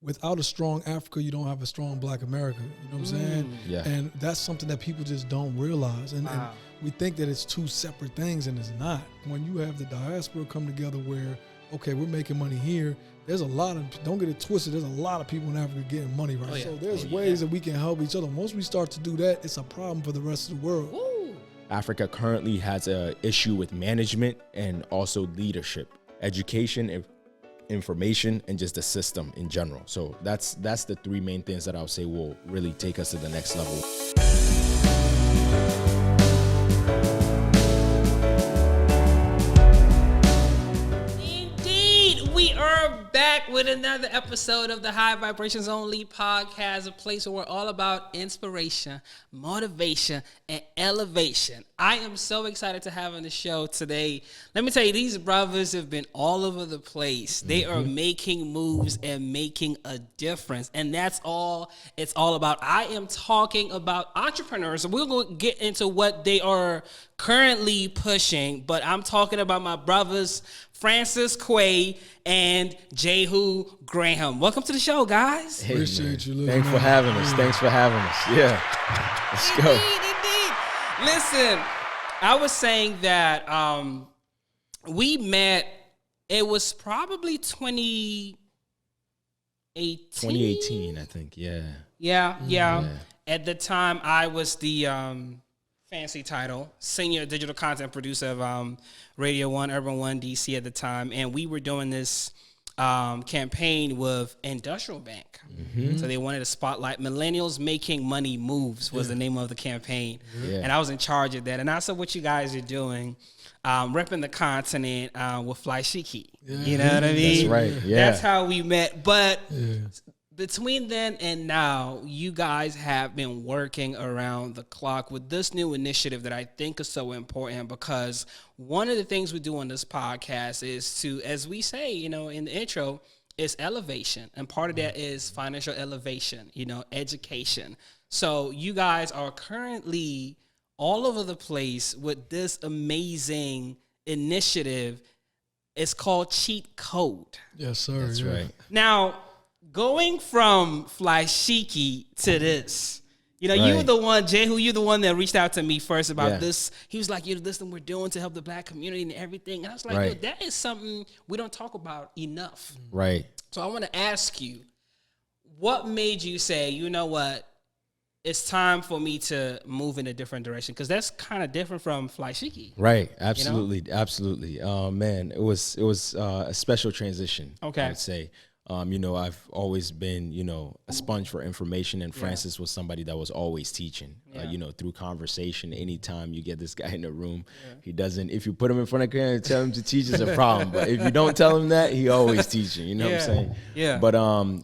without a strong Africa, you don't have a strong Black America. You know what I'm saying? Yeah. And that's something that people just don't realize. And we think that it's two separate things, and it's not. When you have the diaspora come together where, okay, we're making money here, there's a lot of, don't get it twisted, there's a lot of people in Africa getting money, right? So there's ways that we can help each other. Once we start to do that, it's a problem for the rest of the world. Woo. Africa currently has an issue with management and also leadership, education, information, and just the system in general. So that's the three main things that I would say will really take us to the next level. Back with another episode of the High Vibrations Only podcast, a place where we're all about inspiration, motivation, and elevation. I am so excited to have on the show today. Let me tell you, these brothers have been all over the place. They are making moves and making a difference, and that's all it's all about. I am talking about entrepreneurs. We're going to get into what they are currently pushing, but I'm talking about my brothers, Francis Kway and Jehu Graham. Welcome to the show, guys. Hey, Appreciate you. Thanks for having us. Thanks for having us. Yeah. Let's go. Indeed. Listen, I was saying that we met, it was probably 2018, I think. Yeah. Yeah. At the time, I was the fancy title, senior digital content producer of Radio 1, Urban 1, DC at the time. And we were doing this campaign with Industrial Bank. So they wanted to spotlight Millennials Making Money Moves was the name of the campaign. And I was in charge of that. And I saw what you guys are doing, repping the continent with Fly Shiki. You know what I mean? That's right. Yeah. That's how we met. But between then and now, you guys have been working around the clock with this new initiative that I think is so important, because one of the things we do on this podcast is to, as we say, you know, in the intro, is elevation. And part of that is financial elevation, you know, education. So you guys are currently all over the place with this amazing initiative. It's called Cheat Code. Yes, sir. That's right. Now, going from Fly Shiki to this, you know, you were the one, Jehu, you're the one that reached out to me first about this. He was like, you know, this thing we're doing to help the Black community and everything. And I was like, yo, that is something we don't talk about enough. Right. So I want to ask you, what made you say, you know what, it's time for me to move in a different direction? Because that's kind of different from Fly Shiki. Right. Absolutely. You know? Absolutely. Man, it was a special transition. Okay. I would say. You know, I've always been, you know, a sponge for information, and Francis was somebody that was always teaching, you know, through conversation. Anytime you get this guy in the room, he doesn't, if you put him in front of camera and tell him to teach, is a problem. But if you don't tell him that, he always teaching, you know what I'm saying? Yeah. But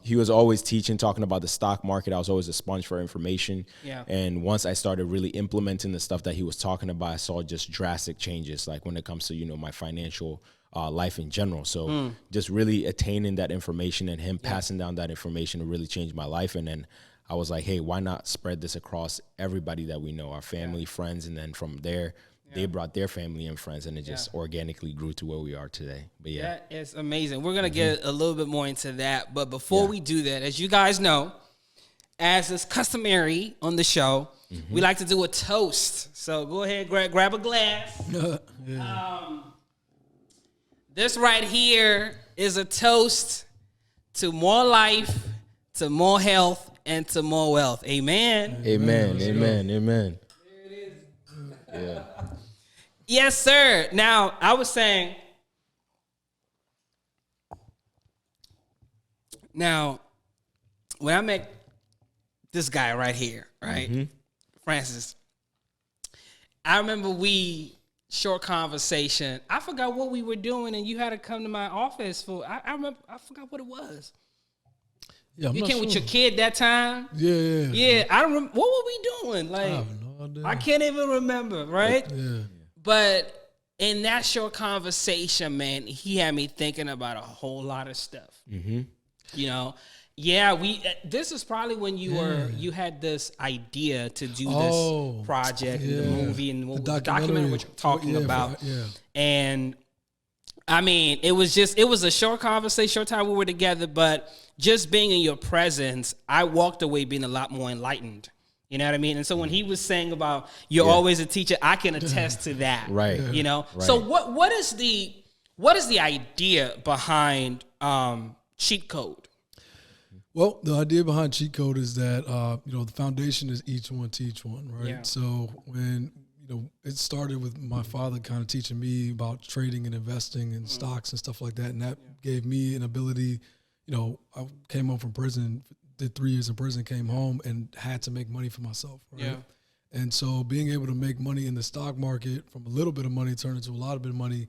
he was always teaching, talking about the stock market. I was always a sponge for information. Yeah. And once I started really implementing the stuff that he was talking about, I saw just drastic changes, like when it comes to, you know, my financial life in general. So just really attaining that information and him passing down that information to really change my life. And then I was like, hey, why not spread this across everybody that we know, our family, friends, and then from there, they brought their family and friends, and it just organically grew to where we are today. But that is amazing. We're going to get a little bit more into that. But before we do that, as you guys know, as is customary on the show, we like to do a toast. So go ahead, grab a glass. This right here is a toast to more life, to more health, and to more wealth. Amen. Amen. Amen. Amen. There it is. Yes, sir. Now, I was saying, now, when I met this guy right here, right, Francis, I remember short conversation. I forgot what we were doing, and you had to come to my office for. I remember. I forgot what it was. Yeah, you came with your kid that time. Yeah. I don't remember. What were we doing? Like, I have no idea. I can't even remember. Right. But in that short conversation, man, he had me thinking about a whole lot of stuff. You know. Yeah, this is probably when you had this idea to do this project, the movie, and the documentary, which I'm talking about. And I mean, it was a short conversation, short time we were together, but just being in your presence, I walked away being a lot more enlightened. You know what I mean? And so when he was saying about you're always a teacher, I can attest to that. Right. You know? Right. So what is the idea behind cheat code? Well, the idea behind cheat code is that the foundation is each one teach one, right? Yeah. So when it started with my father kind of teaching me about trading and investing in stocks and stuff like that, and that gave me an ability. I came home from prison, did 3 years in prison, came home and had to make money for myself, right? Yeah. And so being able to make money in the stock market from a little bit of money turn into a lot of bit of money,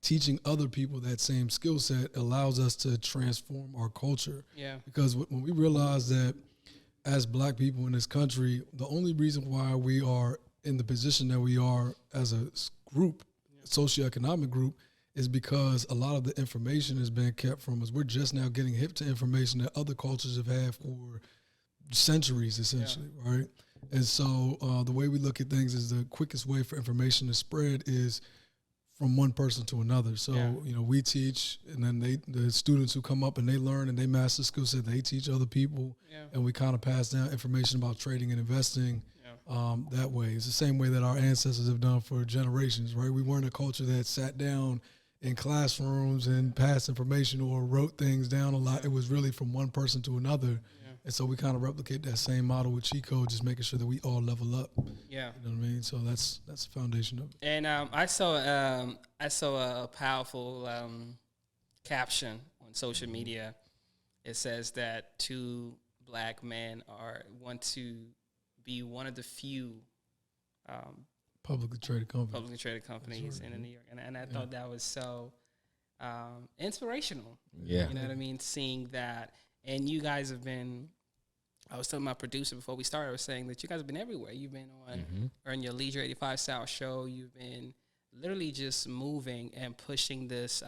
teaching other people that same skill set allows us to transform our culture. Yeah. Because when we realize that as Black people in this country, the only reason why we are in the position that we are as a group, socioeconomic group, is because a lot of the information has been kept from us. We're just now getting hip to information that other cultures have had for centuries, essentially, right? And so the way we look at things is the quickest way for information to spread is from one person to another. So, we teach, and then the students who come up and they learn and they master skill set, they teach other people, and we kind of pass down information about trading and investing that way. It's the same way that our ancestors have done for generations, right? We weren't a culture that sat down in classrooms and passed information or wrote things down a lot. It was really from one person to another. And so we kind of replicate that same model with cheat code, just making sure that we all level up. Yeah. You know what I mean? So that's the foundation of it. And I saw a powerful caption on social media. It says that 2 Black men want to be one of the few publicly traded companies in New York. And I thought that was so inspirational. Yeah. You know what I mean? Seeing that. And you guys have been, I was telling my producer before we started, I was saying that you guys have been everywhere. You've been on your Leisure 85 South show. You've been literally just moving and pushing this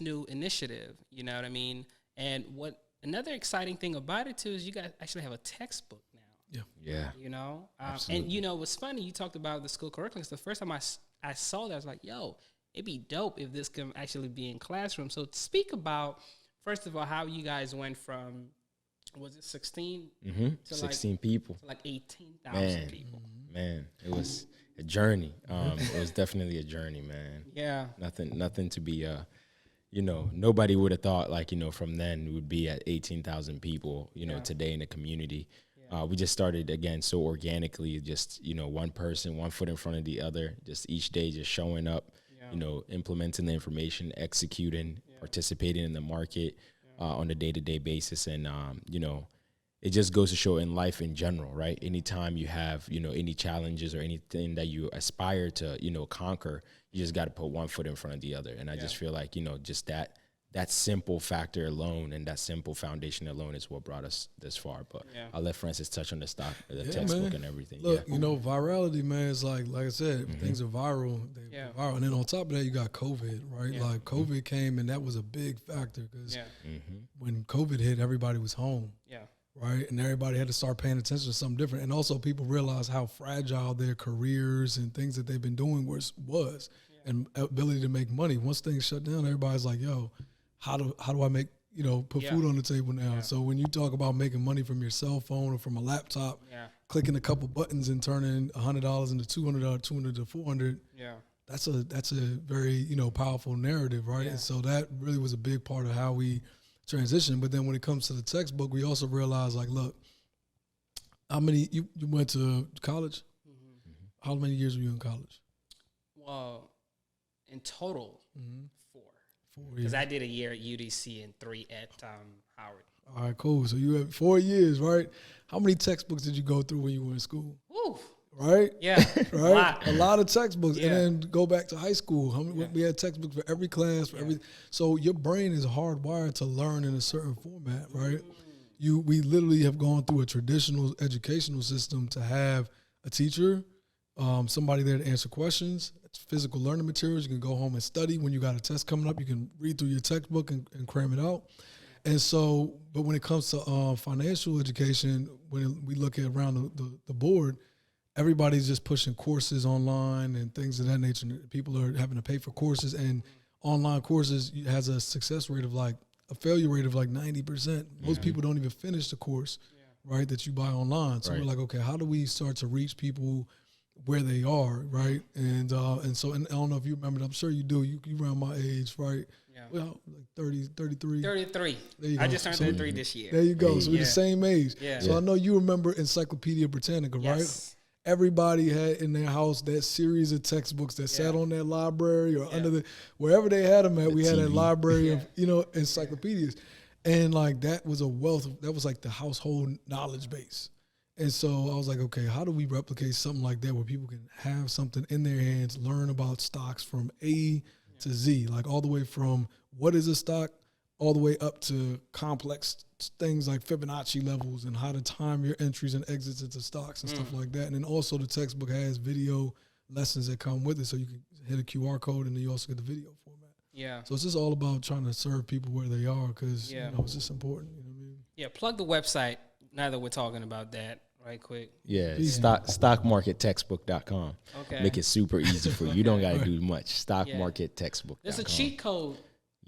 new initiative. You know what I mean? And what another exciting thing about it, too, is you guys actually have a textbook now. Yeah. And what's funny, you talked about the school curriculum. The first time I saw that, I was like, yo, it'd be dope if this can actually be in classrooms. So speak about, first of all, how you guys went from, was it 16? 16 people. To like 18,000 people. Man, it was a journey. It was definitely a journey, man. Yeah. Nothing to be, nobody would have thought from then we would be at 18,000 people, today in the community. We just started, again, so organically, just, one person, one foot in front of the other, just each day just showing up, implementing the information, executing, participating in the market on a day-to-day basis. And, it just goes to show in life in general, right? Anytime you have, any challenges or anything that you aspire to, conquer, you just got to put one foot in front of the other. And I just feel like, just that simple factor alone and that simple foundation alone is what brought us this far. But I'll let Francis touch on the textbook, man, and everything. Look, virality, man, is like I said, things are viral. Viral. And then on top of that, you got COVID, right? Yeah. Like COVID came and that was a big factor because when COVID hit, everybody was home. Yeah. Right. And everybody had to start paying attention to something different. And also people realized how fragile their careers and things that they've been doing was and ability to make money. Once things shut down, everybody's like, yo, how do I make, put food on the table now? Yeah. So when you talk about making money from your cell phone or from a laptop, clicking a couple buttons and turning $100 into $200, $200 to $400, that's a very, powerful narrative, right? Yeah. And so that really was a big part of how we transitioned. But then when it comes to the textbook, we also realized, like, look, how many, you went to college? Mm-hmm. How many years were you in college? Well, in total, 4. Because I did a year at UDC and 3 at Howard. All right, cool. So you have 4 years, right? How many textbooks did you go through when you were in school? Woo. Right? Yeah. Right? A lot of textbooks. Yeah. And then go back to high school. We had textbooks for every class, for every. So your brain is hardwired to learn in a certain format, right? We literally have gone through a traditional educational system to have a teacher, somebody there to answer questions. It's physical learning materials. You can go home and study. When you got a test coming up, you can read through your textbook and cram it out. And so, but when it comes to financial education, when we look at around the board, everybody's just pushing courses online and things of that nature. People are having to pay for courses, and online courses has a success rate of like a failure rate of like 90%. Most people don't even finish the course, right, that you buy online. So we're like, okay, how do we start to reach people where they are, right? And so I don't know if you remember, I'm sure you do. You around my age, right? Yeah. Well, like 30, 33. 33. There you go. I just turned 33 this year. There you go. So we're the same age. Yeah. So I know you remember Encyclopedia Britannica, right? Everybody had in their house that series of textbooks that sat on that library or under wherever they had them at. We had a library of, encyclopedias. And like that was a wealth that was like the household knowledge base. And so I was like, okay, how do we replicate something like that where people can have something in their hands, learn about stocks from A to Z, like all the way from what is a stock all the way up to complex things like Fibonacci levels and how to time your entries and exits into stocks and stuff like that. And then also the textbook has video lessons that come with it, so you can hit a QR code and then you also get the video format. Yeah. So it's just all about trying to serve people where they are because it's just important. You know what I mean? Yeah. Plug the website. Now that we're talking about that, right quick. Yeah. Stockmarkettextbook.com. Okay. Make it super easy for you. You don't got to do much. Stockmarkettextbook.com. There's a cheat code.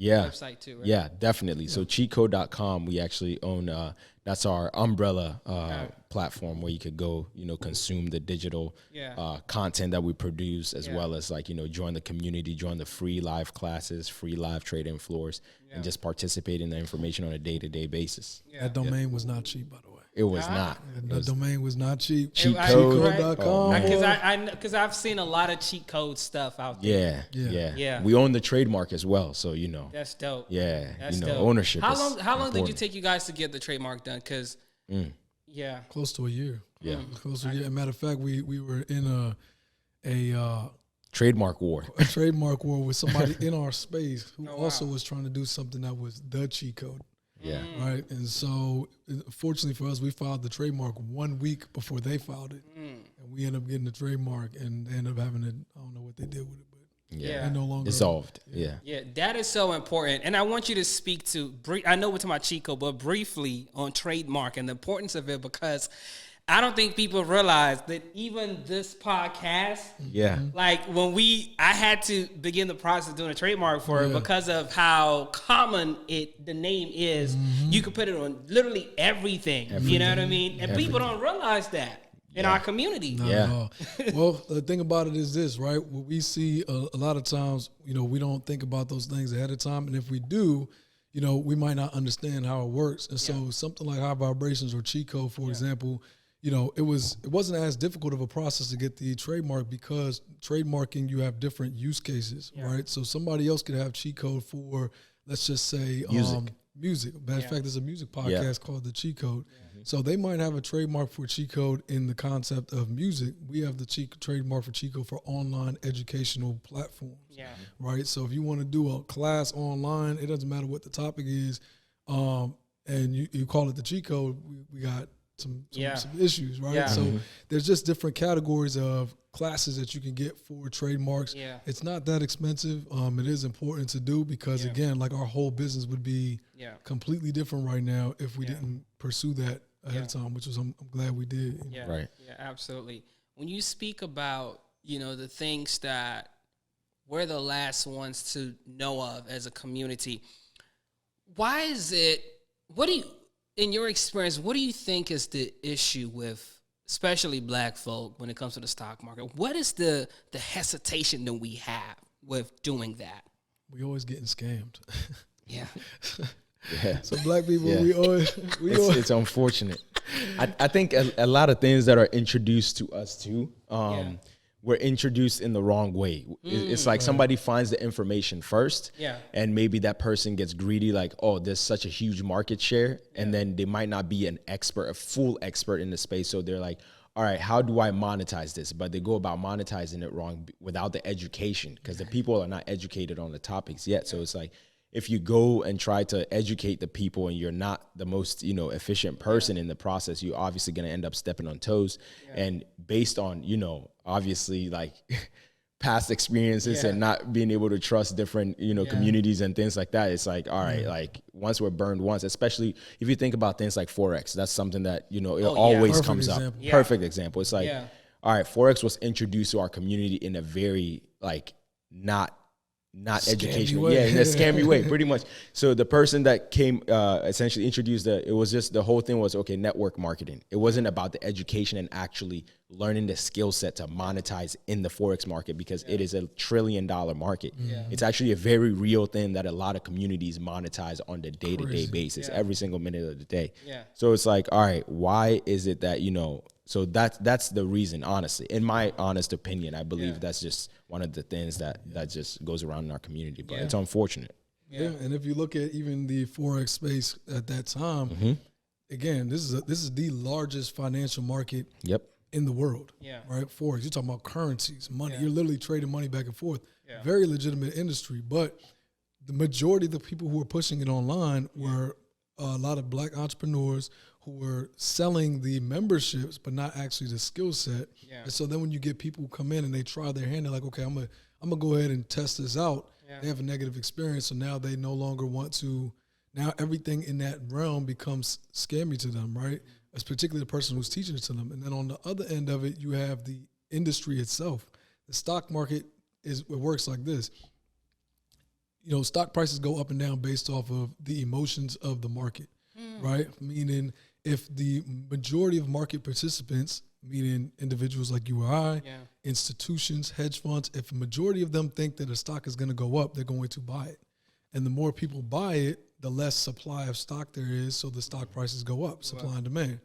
Website too, right? Yeah, definitely. So cheatcode.com, we actually own, that's our umbrella platform where you could go, consume the digital content that we produce as well as join the community, join the free live classes, free live trading floors, and just participate in the information on a day-to-day basis. That domain was not cheap, by the way. It was not. The domain was not cheap. Cheatcode.com. Because I've seen a lot of cheat code stuff out there. Yeah. We own the trademark as well, so That's dope. Yeah, that's dope. Ownership. How long did you take you guys to get the trademark done? Because close to a year. Yeah, close to a year. As a matter of fact, we were in a trademark war. A trademark war with somebody in our space who also was trying to do something that was the cheat code. Yeah. Right. And so, fortunately for us, we filed the trademark 1 week before they filed it, and we ended up getting the trademark, and they ended up having it. I don't know what they did with it, but no longer dissolved. Yeah, that is so important. And I want you to speak to. I know we're talking about cheat code, but briefly on trademark and the importance of it, because I don't think people realize that even this podcast, like I had to begin the process of doing a trademark for it because of how common the name is. You can put it on literally everything. You know what I mean? And people don't realize that in our community. Not at all. Well, the thing about it is this, right? What we see a lot of times, we don't think about those things ahead of time. And if we do, we might not understand how it works. And so something like high vibrations or cheat code, for example, it wasn't as difficult of a process to get the trademark because trademarking, you have different use cases, right? So somebody else could have cheat code for, let's just say, music. Matter of fact, there's a music podcast called The Cheat Code. So they might have a trademark for cheat code in the concept of music. We have the trademark for cheat code for online educational platforms, right? So if you want to do a class online, it doesn't matter what the topic is, and you call it the cheat code, we got some issues, right? Yeah. So there's just different categories of classes that you can get for trademarks. Yeah. It's not that expensive. It is important to do because again, like our whole business would be completely different right now if we didn't pursue that ahead of time, which was I'm glad we did. Yeah. Right. Yeah, absolutely. When you speak about, the things that we're the last ones to know of as a community, why is it, in your experience, what do you think is the issue with especially black folk when it comes to the stock market? What is the hesitation that we have with doing that? We always getting scammed. Yeah. So black people, it's unfortunate. I think a lot of things that are introduced to us too, we're introduced in the wrong way. It's like somebody finds the information first, and maybe that person gets greedy, like, oh, there's such a huge market share, and then they might not be a full expert in the space, so they're like, all right, how do I monetize this? But they go about monetizing it wrong without the education, because the people are not educated on the topics yet. So it's like, if you go and try to educate the people and you're not the most, efficient person in the process, you're obviously going to end up stepping on toes. And based on, obviously like past experiences and not being able to trust different, communities and things like that, it's like, all right, like once we're burned once, especially if you think about things like Forex, that's something that, it always comes up. Perfect example. It's like, all right, Forex was introduced to our community in a very like not not educational. Yeah, in a scammy way, pretty much. So the person that came essentially introduced it was just the whole thing was, okay, network marketing. It wasn't about the education and actually learning the skill set to monetize in the Forex market, because it is $1 trillion market. It's actually a very real thing that a lot of communities monetize on the day-to-day basis, every single minute of the day. So it's like, all right, why is it that, so that's the reason, honestly. In my honest opinion, I believe that's just one of the things that just goes around in our community. But it's unfortunate. Yeah, and if you look at even the Forex space at that time, again, this is the largest financial market in the world. Right? Forex. You're talking about currencies, money. You're literally trading money back and forth. Very legitimate industry. But the majority of the people who were pushing it online were a lot of black entrepreneurs who were selling the memberships, but not actually the skill set. And so then when you get people who come in and they try their hand, they're like, okay, I'm gonna go ahead and test this out. They have a negative experience, so now they no longer want to. Now everything in that realm becomes scammy to them, right? It's particularly the person who's teaching it to them. And then on the other end of it, you have the industry itself. The stock market it works like this. Stock prices go up and down based off of the emotions of the market, right? Meaning, if the majority of market participants, meaning individuals like you or I, institutions, hedge funds, if a majority of them think that a stock is going to go up, they're going to buy it. And the more people buy it, the less supply of stock there is, so the stock prices go up, supply and demand.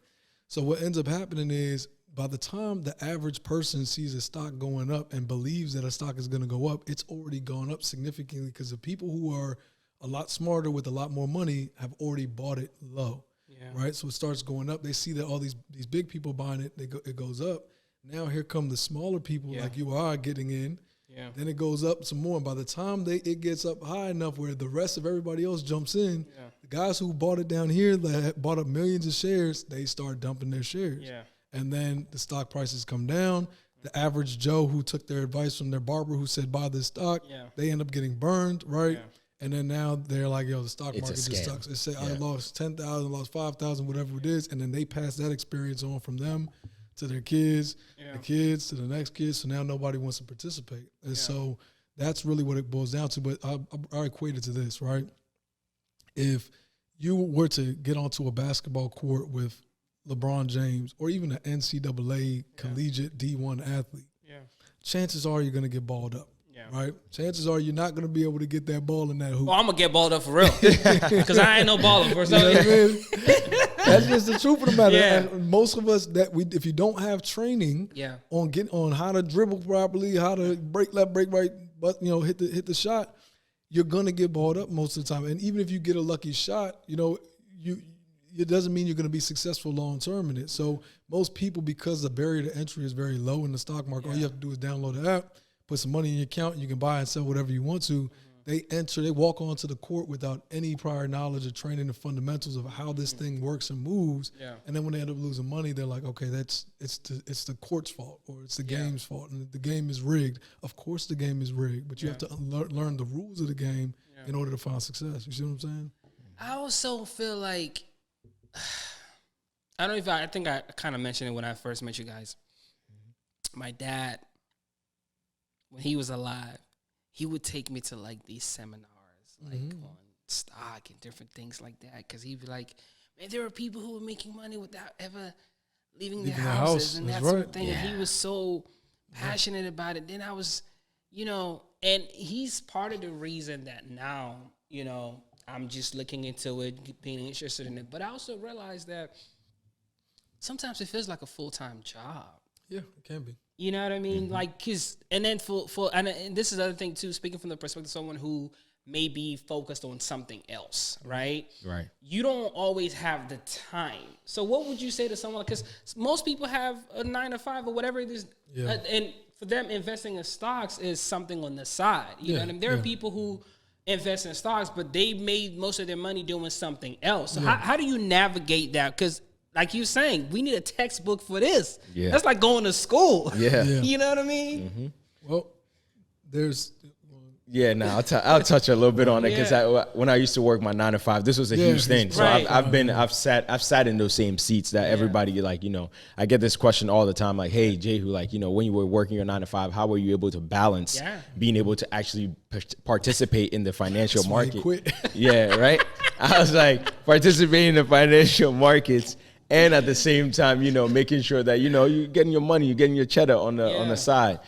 So what ends up happening is, by the time the average person sees a stock going up and believes that a stock is going to go up, it's already gone up significantly, because the people who are a lot smarter with a lot more money have already bought it low. Right, so it starts going up. They see that all these big people buying it, it goes up. Now here come the smaller people like you are getting in. Then it goes up some more. And by the time it gets up high enough where the rest of everybody else jumps in, the guys who bought it down here, that bought up millions of shares, they start dumping their shares. And then the stock prices come down. The average Joe who took their advice from their barber who said buy this stock, they end up getting burned, right? And then now they're like, the stock market just sucks. It say I lost 10,000, lost 5,000, whatever it is, and then they pass that experience on from them to their kids, the kids to the next kids. So now nobody wants to participate, and so that's really what it boils down to. But I equate it to this, right? If you were to get onto a basketball court with LeBron James or even an NCAA collegiate D1 athlete, chances are you're going to get balled up. Right? Chances are you're not going to be able to get that ball in that hoop. Well, I'm going to get balled up for real. Because I ain't no baller. For some That's just the truth of the matter. And most of us, if you don't have training on how to dribble properly, how to break left, break right, but hit the shot, you're going to get balled up most of the time. And even if you get a lucky shot, it doesn't mean you're going to be successful long term in it. So most people, because the barrier to entry is very low in the stock market, all you have to do is download the app, put some money in your account, you can buy and sell whatever you want to. They walk onto the court without any prior knowledge or training the fundamentals of how this thing works and moves. And then when they end up losing money, they're like, okay, it's the court's fault, or it's the game's fault, and the game is rigged. Of course the game is rigged, but you have to learn the rules of the game in order to find success. You see what I'm saying? I also feel like, I think I kind of mentioned it when I first met you guys. My dad, when he was alive, he would take me to like these seminars, like on stock and different things like that. Because he'd be like, man, there are people who were making money without ever leaving their houses and that sort of thing. And he was so passionate about it. Then I was, and he's part of the reason that now, I'm just looking into it, being interested in it. But I also realized that sometimes it feels like a full-time job. Yeah, it can be. You know what I mean? Like, and this is the other thing too, speaking from the perspective of someone who may be focused on something else, right? Right. You don't always have the time. So what would you say to someone, because most people have a 9 to 5 or whatever it is, and for them, investing in stocks is something on the side. You know what I mean? There are people who invest in stocks, but they made most of their money doing something else. So how do you navigate that? Because like you saying, we need a textbook for this. Yeah. That's like going to school. Yeah. You know what I mean? Well, there's Yeah, no, I'll touch a little bit on it because when I used to work my 9 to 5, this was a huge thing. So I've sat in those same seats that everybody like, you know, I get this question all the time, like, hey, Jehu, like, you know, when you were working your 9 to 5, how were you able to balance being able to actually participate in the financial market? Yeah, right. I was like, participating in the financial markets. And at the same time, you know, making sure that, you know, you're getting your money, you're getting your cheddar on the side.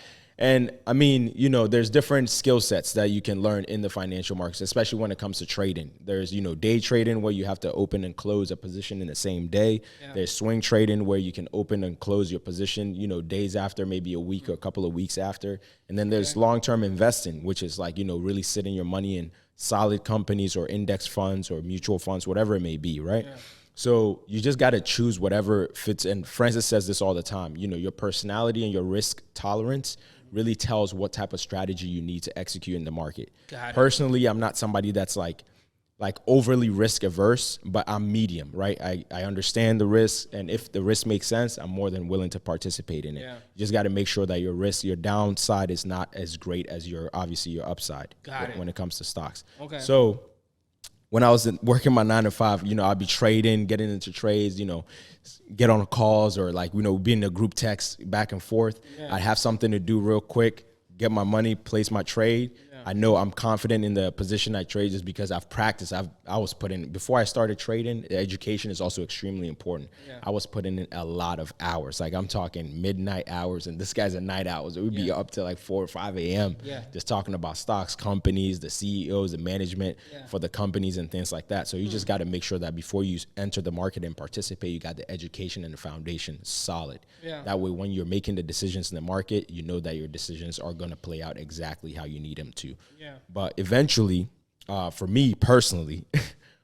And I mean, you know, there's different skill sets that you can learn in the financial markets, especially when it comes to trading. There's, you know, day trading where you have to open and close a position in the same day. Yeah. There's swing trading where you can open and close your position, you know, days after, maybe a week or a couple of weeks after. And then there's long-term investing, which is like, you know, really sitting your money in solid companies or index funds or mutual funds, whatever it may be, right? Yeah. So you just got to choose whatever fits. And Francis says this all the time, you know, your personality and your risk tolerance really tells what type of strategy you need to execute in the market. Personally, I'm not somebody that's like overly risk averse, but I'm medium, right? I understand the risk, and if the risk makes sense, I'm more than willing to participate in it. Yeah. You just got to make sure that your risk, your downside is not as great as your upside when it comes to stocks. Okay. So when I was working my 9 to 5, you know, I'd be trading, getting into trades, you know, get on calls or like, you know, be in a group text back and forth. Yeah. I'd have something to do real quick, get my money, place my trade. Yeah. I know I'm confident in the position I trade just because I've practiced. I was putting, before I started trading, education is also extremely important. Yeah. I was putting in a lot of hours. Like I'm talking midnight hours, and this guy's at night hours. It would be up to like 4 or 5 a.m. Just talking about stocks, companies, the CEOs, the management for the companies and things like that. So you just got to make sure that before you enter the market and participate, you got the education and the foundation solid. Yeah. That way, when you're making the decisions in the market, you know that your decisions are going to play out exactly how you need them to. Yeah. But eventually, for me personally,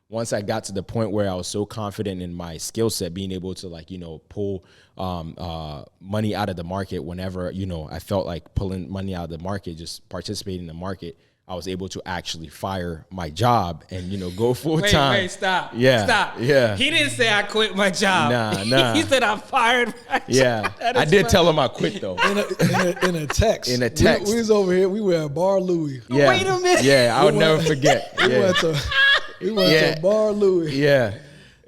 once I got to the point where I was so confident in my skill set, being able to like, you know, pull money out of the market whenever, you know, I felt like pulling money out of the market, just participating in the market, I was able to actually fire my job and, you know, go full time. Wait, stop. Yeah. Stop. Yeah. He didn't say I quit my job. Nah. He said I fired my job. Yeah. I did tell him I quit though. In a text. In a text. We was over here. We were at Bar Louie. Yeah. Wait a minute. Yeah. I would never forget. We went to Bar Louie. Yeah.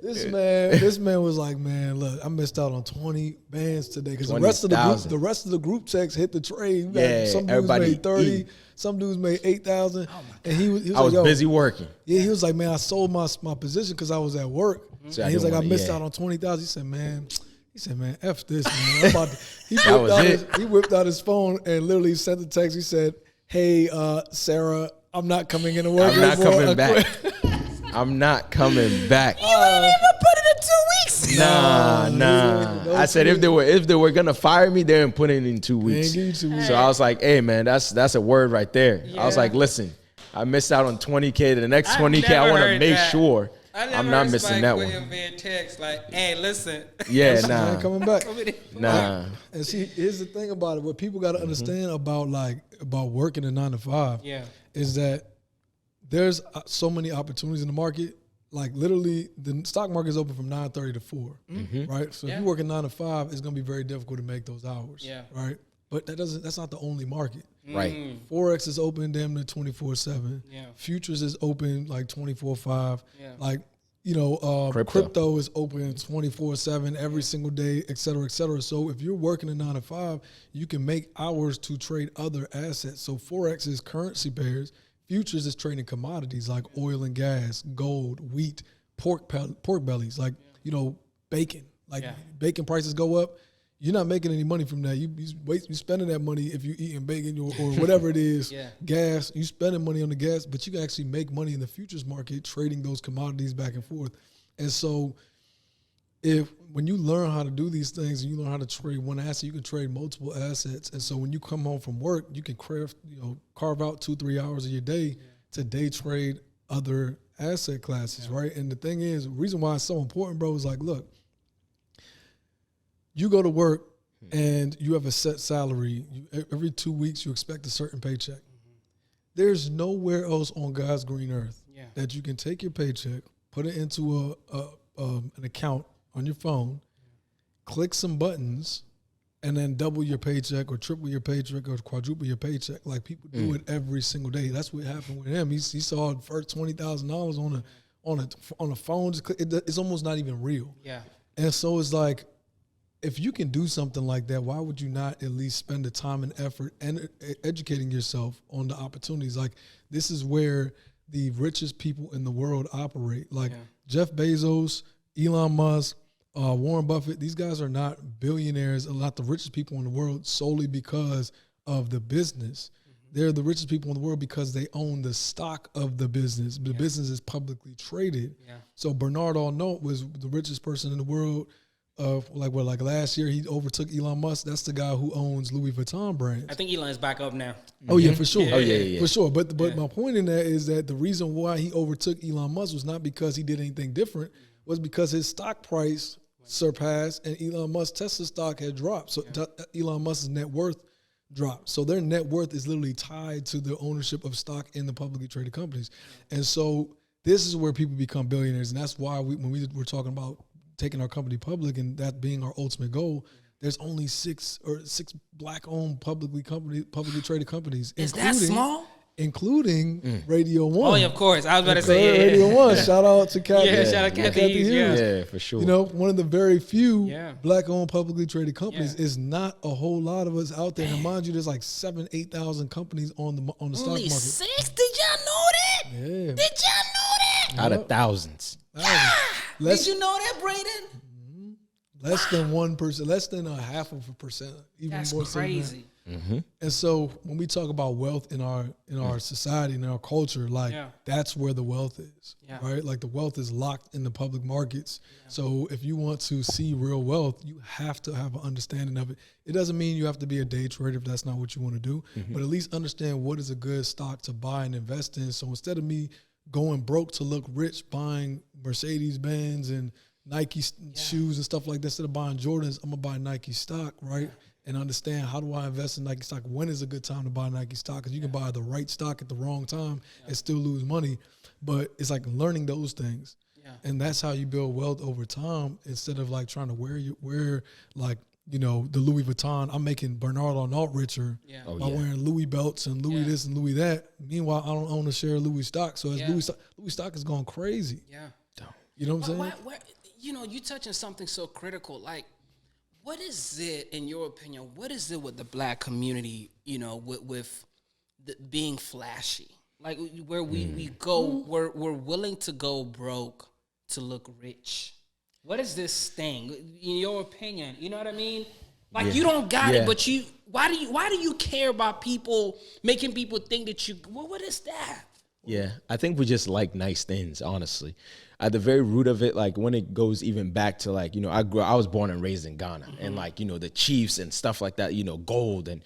This man was like, man, look, I missed out on 20 bands today because the rest of the group text hit the trade. Some dudes made 30, some dudes made 8,000, and he was I was like, busy working. Yeah, he was like, man, I sold my position because I was at work. So and he was like, I missed out on 20,000. He said, man, F this, man. He whipped out his phone and literally sent the text. He said, hey, Sarah, I'm not coming into work. I'm not coming back. I'm not coming back. You ain't even put it in 2 weeks. Nah. I said if they were gonna fire me, they didn't put it in 2 weeks. So I was like, hey man, that's a word right there. Yeah. I was like, listen, I missed out on 20K. The next 20K, I want to make sure I'm not missing that one. Text like, hey, listen. Yeah, nah. I ain't coming back. Nah. And see, here's the thing about it. What people got to understand about working a 9 to 5 is that there's so many opportunities in the market. Like literally, the stock market is open from 9:30 to 4, right? So if you work a 9 to 5, it's gonna be very difficult to make those hours, right? But that's not the only market, right? Forex is open damn near 24/7. Yeah. Futures is open like 24/5. Yeah. Like crypto is open 24/7 every single day, et cetera, et cetera. So if you're working a 9 to 5, you can make hours to trade other assets. So Forex is currency pairs. Futures is trading commodities like oil and gas, gold, wheat, pork bellies, like, bacon. Like bacon prices go up, you're not making any money from that. You spending that money if you're eating bacon or whatever it is, gas, you spending money on the gas, but you can actually make money in the futures market trading those commodities back and forth. And so when you learn how to do these things and you learn how to trade one asset, you can trade multiple assets. And so when you come home from work, you can carve out 2-3 hours of your day to day trade other asset classes, right? And the thing is, the reason why it's so important, bro, is like, look, you go to work and you have a set salary. Every 2 weeks, you expect a certain paycheck. There's nowhere else on God's green earth that you can take your paycheck, put it into an account on your phone, click some buttons, and then double your paycheck or triple your paycheck or quadruple your paycheck. Like people do it every single day. That's what happened with him. He saw the first $20,000 on a phone. It's almost not even real. Yeah. And so it's like, if you can do something like that, why would you not at least spend the time and effort and educating yourself on the opportunities? Like, this is where the richest people in the world operate. Like Jeff Bezos, Elon Musk, Warren Buffett, these guys are not billionaires, not the richest people in the world solely because of the business. They're the richest people in the world because they own the stock of the business. The business is publicly traded. Yeah. So Bernard Arnault was the richest person in the world. Like last year, he overtook Elon Musk. That's the guy who owns Louis Vuitton brands. I think Elon's back up now. Oh yeah, for sure. Yeah. For sure. But my point in that is that the reason why he overtook Elon Musk was not because he did anything different, was because his stock price surpassed and Elon Musk's Tesla stock had dropped. So Elon Musk's net worth dropped. So their net worth is literally tied to the ownership of stock in the publicly traded companies. And so this is where people become billionaires, and that's why when we were talking about taking our company public and that being our ultimate goal, there's only six black-owned publicly traded companies. Is that small? Including Radio 1. Oh, yeah, of course. I was about to say, Radio 1. Shout out to Kathy. Yeah, shout out to Kathy Hughes. Yeah, for sure. You know, one of the very few black-owned publicly traded companies is not a whole lot of us out there. And mind you, there's like 8,000 companies on the stock market. 6? Did y'all know that? Yeah. Did y'all know that? Out of thousands. Did you know that, Braden? Less than 1%, less than 0.5%. Even That's more crazy. And so when we talk about wealth in our society and our culture, like that's where the wealth is, right? Like the wealth is locked in the public markets. So if you want to see real wealth, you have to have an understanding of it. It doesn't mean you have to be a day trader if that's not what you want to do, but at least understand what is a good stock to buy and invest in. So instead of me going broke to look rich, buying Mercedes-Benz and Nike shoes and stuff like that, instead of buying Jordans, I'm going to buy Nike stock, right? And understand, how do I invest in Nike stock? When is a good time to buy Nike stock? Because you can buy the right stock at the wrong time and still lose money. But it's like learning those things. And that's how you build wealth over time, instead of like trying to wear like, you know, the Louis Vuitton. I'm making Bernard Arnault richer by wearing Louis belts and Louis this and Louis that. Meanwhile, I don't own a share of Louis stock. So as Louis stock is going crazy. You know what I'm saying? You know, you touching something so critical. Like, what is it, in your opinion, what is it with the black community, you know, with being flashy? Like, where we go, we're willing to go broke to look rich. What is this thing, in your opinion? You know what I mean? Like, you don't got it, but why do you care about people, making people think that what is that? Yeah, I think we just like nice things, honestly. At the very root of it, like when it goes even back to like, you know, I was born and raised in Ghana, and like, you know, the chiefs and stuff like that, you know, gold and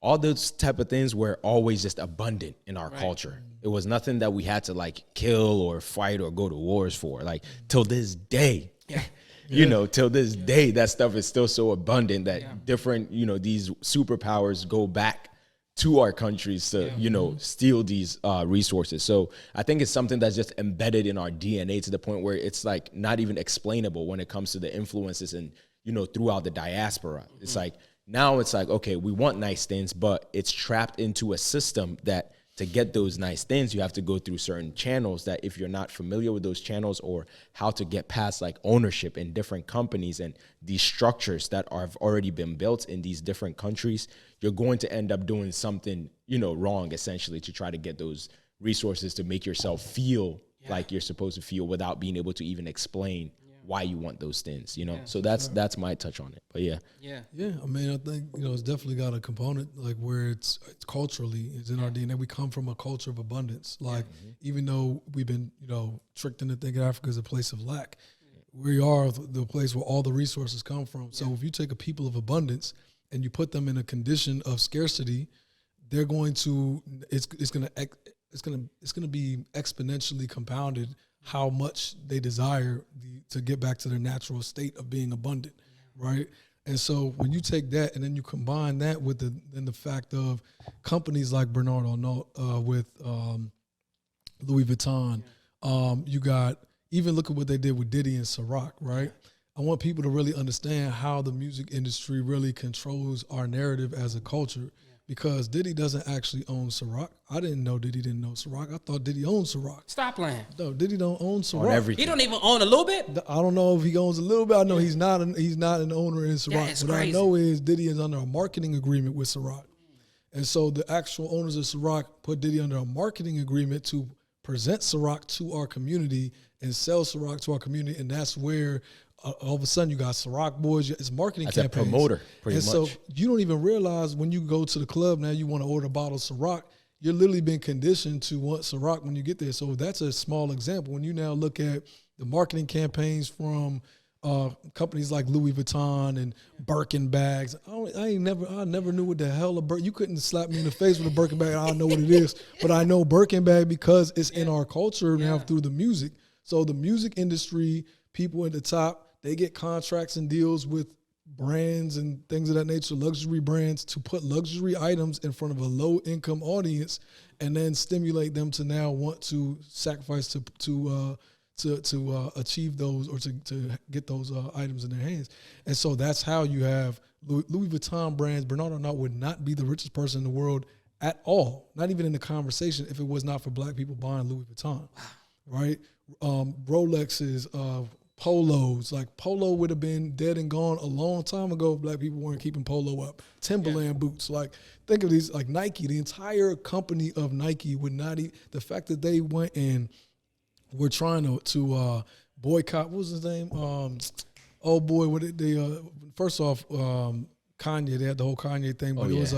all those type of things were always just abundant in our culture. It was nothing that we had to like kill or fight or go to wars for. Like till this day, you know, till this day, that stuff is still so abundant that different, you know, these superpowers go back to our countries to, you know, steal these resources. So I think it's something that's just embedded in our DNA to the point where it's like not even explainable when it comes to the influences and, you know, throughout the diaspora. It's like, now it's like, okay, we want nice things, but it's trapped into a system that to get those nice things, you have to go through certain channels that if you're not familiar with those channels or how to get past like ownership in different companies and these structures that have already been built in these different countries, you're going to end up doing something, you know, wrong essentially to try to get those resources to make yourself feel like you're supposed to feel without being able to even explain why you want those things, you know? So that's my touch on it. But yeah. I mean, I think, you know, it's definitely got a component like where it's culturally, it's in our DNA. We come from a culture of abundance. Like, even though we've been, you know, tricked into thinking Africa is a place of lack, we are the place where all the resources come from. So if you take a people of abundance and you put them in a condition of scarcity, they're going to, it's going to be exponentially compounded how much they desire to get back to their natural state of being abundant, right? And so when you take that and then you combine that with the fact of companies like Bernard Arnault with Louis Vuitton, you got, even look at what they did with Diddy and Ciroc, right? I want people to really understand how the music industry really controls our narrative as a culture. Because Diddy doesn't actually own Ciroc. I didn't know Diddy didn't know Ciroc. I thought Diddy owned Ciroc. Stop playing. No, Diddy don't own Ciroc. On everything. He don't even own a little bit? I don't know if he owns a little bit. I know he's not an owner in Ciroc. What crazy. I know is Diddy is under a marketing agreement with Ciroc. And so the actual owners of Ciroc put Diddy under a marketing agreement to present Ciroc to our community and sell Ciroc to our community. And that's where all of a sudden you got Ciroc boys. It's marketing campaigns. That's a promoter, pretty much. And so you don't even realize when you go to the club now you want to order a bottle of Ciroc. You're literally been conditioned to want Ciroc when you get there. So that's a small example. When you now look at the marketing campaigns from companies like Louis Vuitton and Birkin bags, I never knew what the hell a Birkin. You couldn't slap me in the face with a Birkin bag. I don't know what it is, but I know Birkin bag because it's in our culture now through the music. So the music industry, people at the top, they get contracts and deals with brands and things of that nature, luxury brands, to put luxury items in front of a low-income audience, and then stimulate them to now want to sacrifice to achieve those or to get those items in their hands. And so that's how you have Louis Vuitton brands. Bernard Arnault would not be the richest person in the world at all, not even in the conversation, if it was not for black people buying Louis Vuitton, right? Rolexes, Polos, like Polo would have been dead and gone a long time ago if black people weren't keeping Polo up. Timberland boots, like think of these, like Nike, the entire company of Nike would not eat. The fact that they went and were trying to boycott, what was his name? Oh boy, first off, Kanye, they had the whole Kanye thing, but it was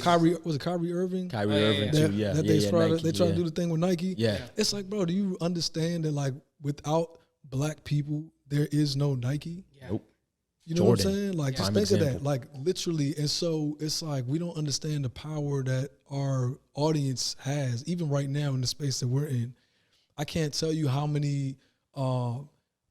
Kyrie, was it Kyrie Irving? Kyrie Irving too, yeah. They tried to do the thing with Nike. Yeah. It's like, bro, do you understand that like without black people, there is no Nike? Nope. You know Jordan. what I'm saying? Like, just Prime think example. of that. Like, literally. And so it's like we don't understand the power that our audience has, even right now in the space that we're in. I can't tell you how many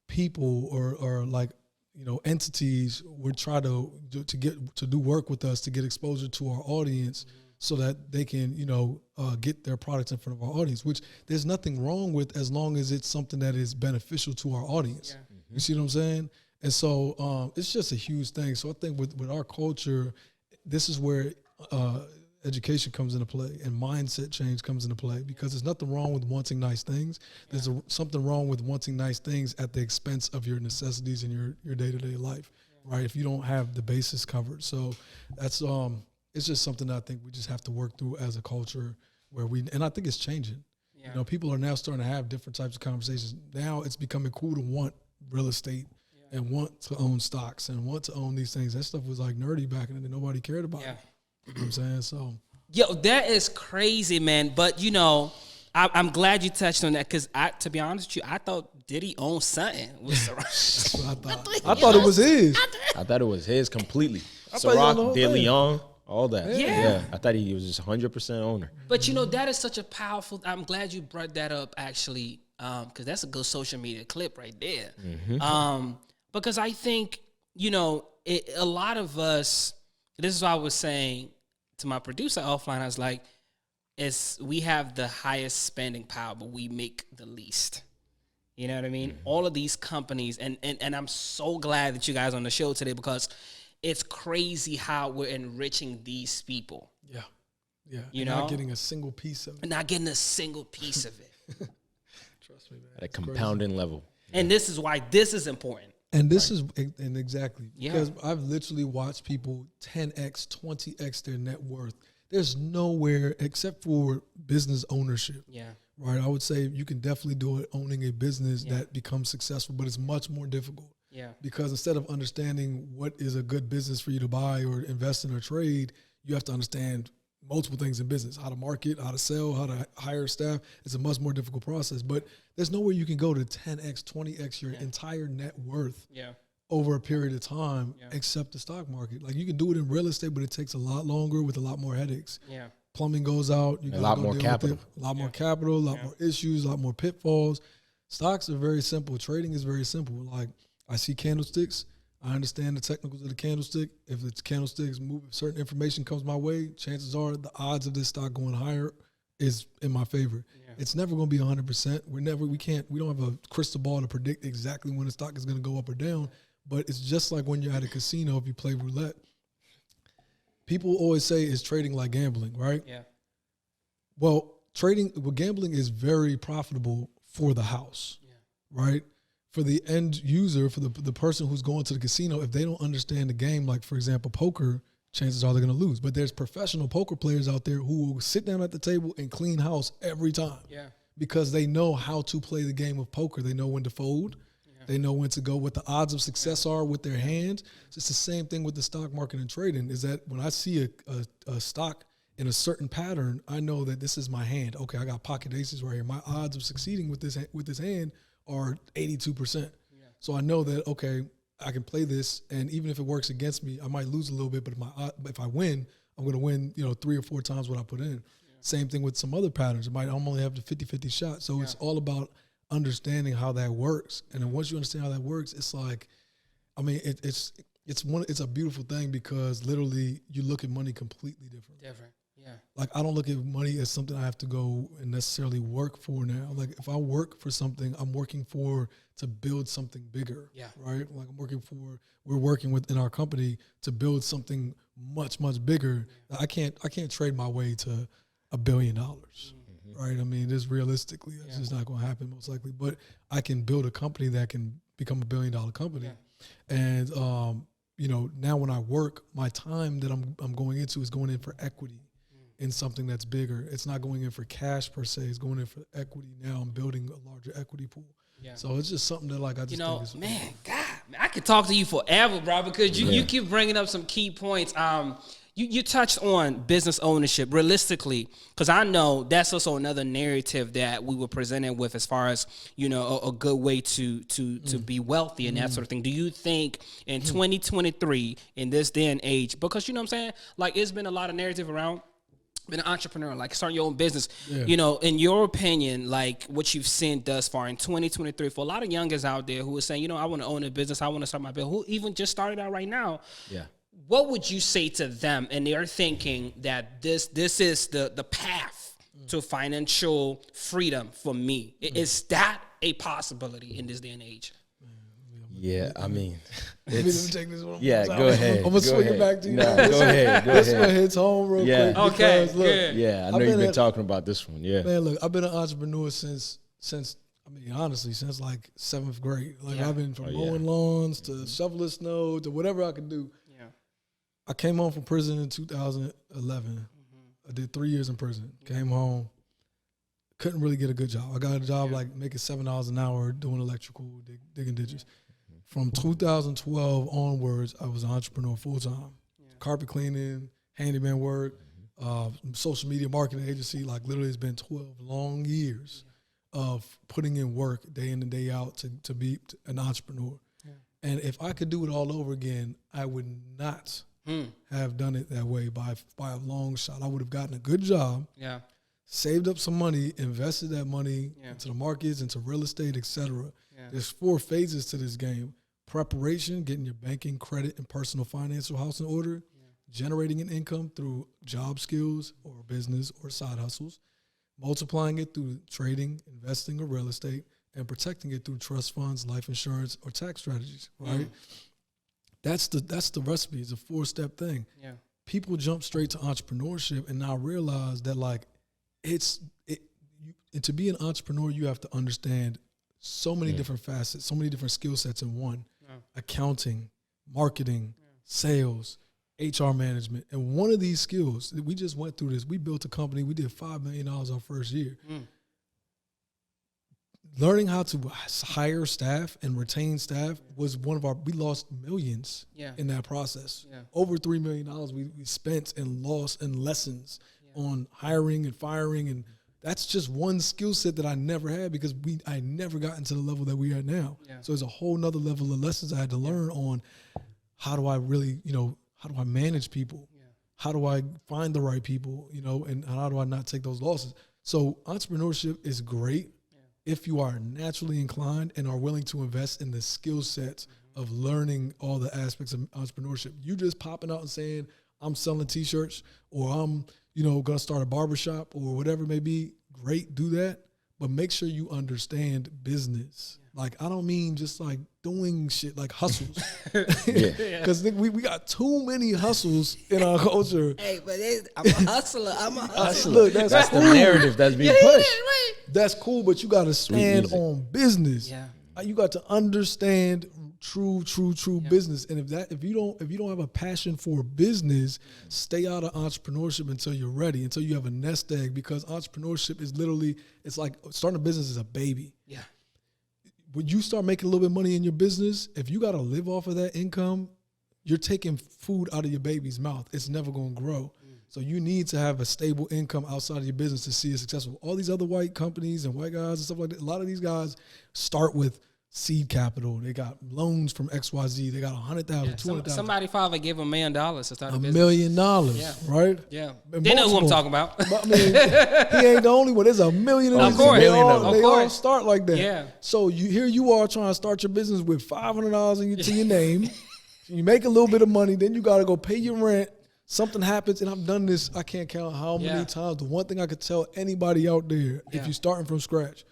people or like, you know, entities would try to do work with us to get exposure to our audience, so that they can, you know, get their products in front of our audience, which there's nothing wrong with as long as it's something that is beneficial to our audience. Yeah. Mm-hmm. You see what I'm saying? And so it's just a huge thing. So I think with our culture, this is where education comes into play and mindset change comes into play, because there's nothing wrong with wanting nice things. There's something wrong with wanting nice things at the expense of your necessities in your day-to-day life, right? If you don't have the basis covered. So that's it's just something that I think we just have to work through as a culture, and I think it's changing. Yeah. You know, people are now starting to have different types of conversations. Now it's becoming cool to want real estate and want to own stocks and want to own these things. That stuff was like nerdy back in the day. Nobody cared about it. You know what I'm saying? So, yo, that is crazy, man. But you know, I'm glad you touched on that, because to be honest with you, I thought Diddy owned something with That's what I thought. I thought it was his. I thought it was his completely. Ciroc, De Leon, all that. Yeah. I thought he was just 100% owner. But you know, that is such a powerful. I'm glad you brought that up, actually, because that's a good social media clip right there. Mm-hmm. Because I think, you know, a lot of us. This is what I was saying to my producer offline. I was like, we have the highest spending power, but we make the least. You know what I mean? Mm-hmm. All of these companies, and I'm so glad that you guys are on the show today, because it's crazy how we're enriching these people. Yeah. Yeah. You know? Not getting a single piece of it. Not getting a single piece of it. Trust me, man. At a compounding level. And this is why this is important. And this is, and exactly, because I've literally watched people 10x, 20x their net worth. There's nowhere except for business ownership. Yeah. Right. I would say you can definitely do it owning a business that becomes successful, but it's much more difficult. Yeah. Because instead of understanding what is a good business for you to buy or invest in or trade, you have to understand multiple things in business: how to market, how to sell, how to hire staff. It's a much more difficult process, but there's nowhere you can go to 10x, 20x your entire net worth over a period of time except the stock market. Like, you can do it in real estate, but it takes a lot longer with a lot more headaches. Yeah. Plumbing goes out. You got a lot more capital. A lot more capital, a lot more issues, a lot more pitfalls. Stocks are very simple. Trading is very simple. Like, I see candlesticks. I understand the technicals of the candlestick. If the candlesticks move, if certain information comes my way, chances are the odds of this stock going higher is in my favor. Yeah. It's never going to be 100%. We don't have a crystal ball to predict exactly when the stock is going to go up or down, But it's just like when you're at a casino, if you play roulette, people always say it's trading like gambling, right? Yeah. Well, gambling is very profitable for the house, right? For the end user, for the person who's going to the casino, if they don't understand the game, like, for example, poker, chances are they're going to lose. But there's professional poker players out there who will sit down at the table and clean house every time. Yeah. Because they know how to play the game of poker. They know when to fold. Yeah. They know when to go, what the odds of success are with their hands. So it's the same thing with the stock market and trading, is that when I see a stock in a certain pattern, I know that this is my hand. Okay, I got pocket aces right here. My odds of succeeding with this hand are 82%. Yeah. So I know that, okay, I can play this, and even if it works against me, I might lose a little bit, but if I win, I'm going to win, 3 or 4 times what I put in. Yeah. Same thing with some other patterns. I'm only have the 50-50 shot. So it's all about understanding how that works. And then once you understand how that works, it's like, I mean, it's a beautiful thing, because literally you look at money completely different. Yeah. Like, I don't look at money as something I have to go and necessarily work for now. Like, if I work for something, I'm working to build something bigger. Yeah. Right? Like, we're working within our company to build something much, much bigger. Yeah. I can't trade my way to $1 billion. Mm-hmm. Right? I mean, just realistically, it's just not going to happen most likely. But I can build a company that can become $1 billion company. Yeah. And, now when I work, my time that I'm going into is going in for equity. In something that's bigger. It's not going in for cash per se. It's going in for equity. Now I'm building a larger equity pool. Yeah. So it's just something that, like, I just think is, man, I could talk to you forever, bro, because you keep bringing up some key points. You touched on business ownership realistically, because I know that's also another narrative that we were presented with as far as, a good way to be wealthy and that sort of thing. Do you think in 2023, in this day and age, because you know what I'm saying, like, it's been a lot of narrative around been an entrepreneur, like starting your own business, in your opinion, like what you've seen thus far in 2023 for a lot of youngers out there who are saying, I want to own a business, I want to start my business, who even just started out right now. Yeah. What would you say to them? And they're thinking that this is the path to financial freedom for me. Is that a possibility in this day and age? Yeah, I mean, let me take this one. Yeah, go ahead. I'm gonna swing it back to you. Go ahead. This one hits home real quick. Okay, because, look, I know you've been talking about this one. Yeah, man, look, I've been an entrepreneur since honestly, since like 7th grade. Like, I've been from mowing lawns to shoveling snow to whatever I could do. Yeah, I came home from prison in 2011. I did 3 years in prison. Came home, couldn't really get a good job. I got a job like making $7 an hour doing electrical, digging ditches. From 2012 onwards, I was an entrepreneur full-time. Carpet cleaning, handyman work, social media marketing agency. Like, literally, it's been 12 long years of putting in work day in and day out to be an entrepreneur. Yeah. And if I could do it all over again, I would not have done it that way by a long shot. I would have gotten a good job, saved up some money, invested that money into the markets, into real estate, etc. There's 4 phases to this game. Preparation, getting your banking, credit, and personal financial house in order, generating an income through job skills or business or side hustles, multiplying it through trading, investing, or real estate, and protecting it through trust funds, life insurance, or tax strategies, right? That's the recipe. It's a 4-step thing. Yeah. People jump straight to entrepreneurship and now realize that, like, to be an entrepreneur, you have to understand so many different facets, so many different skill sets in one. Accounting, marketing, sales, HR management. And one of these skills, we just went through this. We built a company. We did $5 million our first year. Learning how to hire staff and retain staff was we lost millions in that process. Yeah. Over $3 million we spent and lost in lessons on hiring and firing, and that's just one skill set that I never had because I never gotten to the level that we are now. Yeah. So there's a whole nother level of lessons I had to learn on how do I really, how do I manage people? Yeah. How do I find the right people, and how do I not take those losses? So entrepreneurship is great if you are naturally inclined and are willing to invest in the skill sets of learning all the aspects of entrepreneurship. You just popping out and saying, I'm selling T-shirts or I'm going to start a barbershop or whatever it may be, great, do that. But make sure you understand business. Yeah. Like, I don't mean just like doing shit like hustles. Because we got too many hustles in our culture. Hey, but I'm a hustler. Look, that's the narrative that's being pushed. Right. That's cool, but you got to stand on business. Yeah. You got to understand true business. And if you don't have a passion for business, stay out of entrepreneurship until you're ready, until you have a nest egg, because entrepreneurship is literally, it's like starting a business is a baby. Yeah. When you start making a little bit of money in your business, if you got to live off of that income, you're taking food out of your baby's mouth. It's never going to grow. So you need to have a stable income outside of your business to see it successful. All these other white companies and white guys and stuff like that, a lot of these guys start with seed capital. They got loans from XYZ. They got $100,000, $200,000. Somebody father gave $1 million to start a business. $1 million, right? Yeah. They know who I'm talking about. But, I mean, he ain't the only one. There's a million of Of course. They Of course. all start like that. Yeah. So here you are trying to start your business with $500 to your name. You make a little bit of money, then you got to go pay your rent. Something happens, and I've done this, I can't count how many times. The one thing I could tell anybody out there, if you're starting from scratch,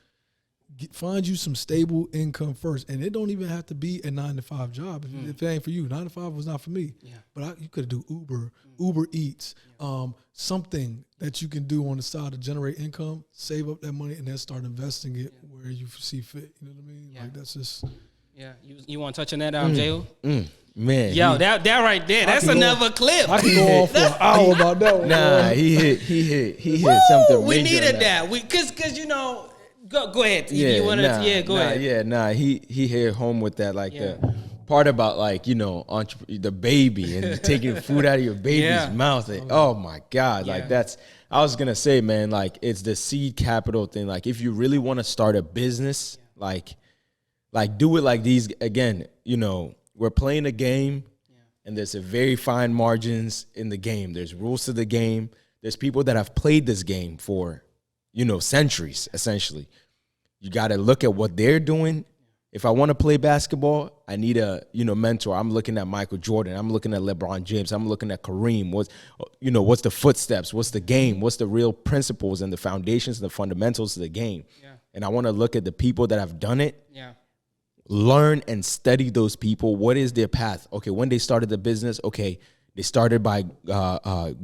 find you some stable income first. And it don't even have to be a 9-to-5 job. If it ain't for you, 9-to-5 was not for me. Yeah. But you could do Uber Eats, something that you can do on the side to generate income, save up that money, and then start investing it where you see fit. You know what I mean? Yeah. Like, that's just... Yeah. You want to touch on that, Jehu? Man, yo, that right there, that's another clip. I can go on for an hour about that one. Nah, he hit something. We needed that. Cause you know, go ahead. Yeah, you wanna, go ahead. Yeah, he hit home with that, like the part about, like, you know, the baby and taking food out of your baby's mouth. And, oh my God, like that's. I was gonna say, man, like it's the seed capital thing. Like if you really want to start a business, like do it like these again. You know. We're playing a game, and there's a very fine margins in the game. There's rules to the game. There's people that have played this game for, you know, centuries, essentially. You got to look at what they're doing. If I want to play basketball, I need a, you know, mentor. I'm looking at Michael Jordan. I'm looking at LeBron James. I'm looking at Kareem. What's the footsteps? What's the game? What's the real principles and the foundations and the fundamentals of the game? Yeah. And I want to look at the people that have done it. Yeah. Learn and study those people. What is their path? Okay, when they started the business, okay, they started by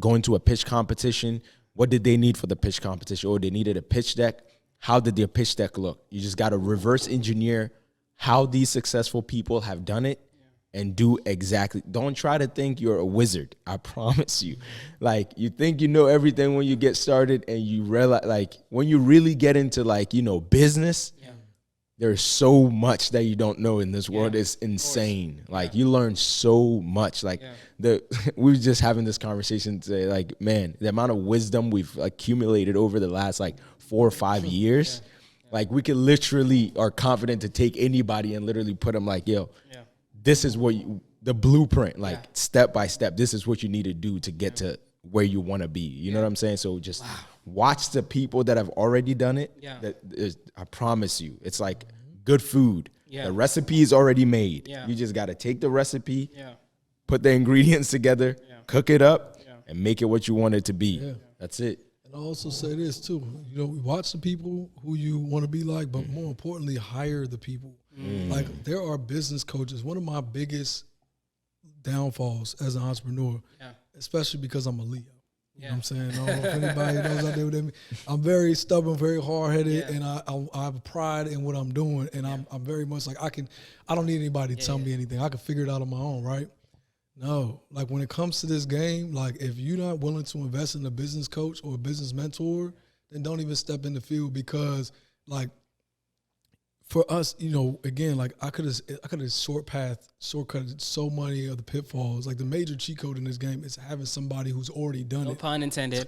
going to a pitch competition. What did they need for the pitch competition? Or they needed a pitch deck. How did their pitch deck look? You just got to reverse engineer how these successful people have done it and do exactly. Don't try to think you're a wizard. I promise you. Like, you think you know everything when you get started, and you realize, like, when you really get into, like, you know, business, there's so much that you don't know in this world. It's insane. Like, you learn so much. Like, we were just having this conversation today. Like, man, the amount of wisdom we've accumulated over the last, like, 4 or 5 years. Like, we could literally are confident to take anybody and literally put them like, yo, this is what the blueprint, like, step by step. This is what you need to do to get to where you want to be. You know what I'm saying? So just watch the people that have already done it. I promise you, it's like good food. The recipe is already made. You just got to take the recipe, put the ingredients together, cook it up, and make it what you want it to be. That's it. And I also say this too, you know, watch the people who you want to be like, but more importantly, hire the people. Like, there are business coaches. One of my biggest downfalls as an entrepreneur, especially because I'm a Leo. You know what I'm saying? I don't know if anybody knows out there with me. I'm very stubborn, very hard-headed, and I have pride in what I'm doing, and I'm very much like, I don't need anybody to tell me anything. I can figure it out on my own, right? No. Like, when it comes to this game, like, if you're not willing to invest in a business coach or a business mentor, then don't even step in the field, because, like, for us, you know, again, like, I could have shortcutted so many of the pitfalls. Like, the major cheat code in this game is having somebody who's already done it. No pun intended.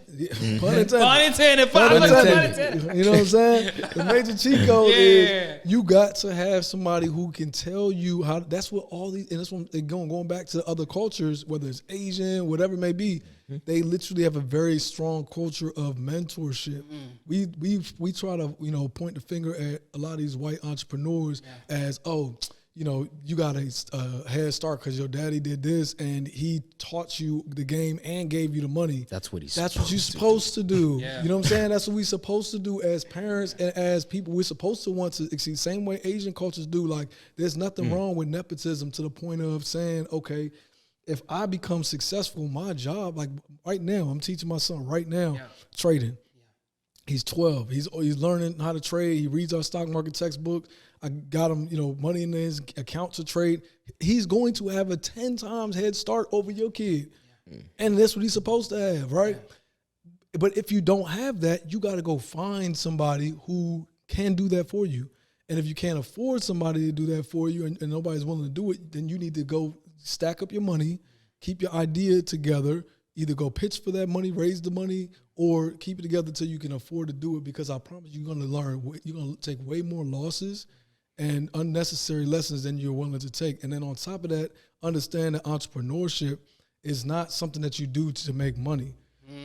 Pun intended. Pun intended. Pun intended. You know what I'm saying? The major cheat code is you got to have somebody who can tell you how. That's what all these, and that's what they're going back to other cultures, whether it's Asian, whatever it may be. They literally have a very strong culture of mentorship. We try to, you know, point the finger at a lot of these white entrepreneurs as, oh, you got a head start because your daddy did this and he taught you the game and gave you the money. That's what you're supposed to do. Yeah. You know what I'm saying? That's what we're supposed to do as parents and as people. We're supposed to want to exceed. Same way Asian cultures do. Like, there's nothing wrong with nepotism to the point of saying, okay, if I become successful, my job, like right now, I'm teaching my son right now trading. He's 12. He's learning how to trade. He reads our stock market textbook. I got him, money in his account to trade. He's going to have a 10 times head start over your kid. Yeah. And that's what he's supposed to have, right? Yeah. But if you don't have that, you got to go find somebody who can do that for you. And if you can't afford somebody to do that for you and nobody's willing to do it, then you need to go stack up your money, keep your idea together, either go pitch for that money, raise the money, or keep it together until you can afford to do it, because I promise you're going to learn. You're going to take way more losses and unnecessary lessons than you're willing to take. And then on top of that, understand that entrepreneurship is not something that you do to make money.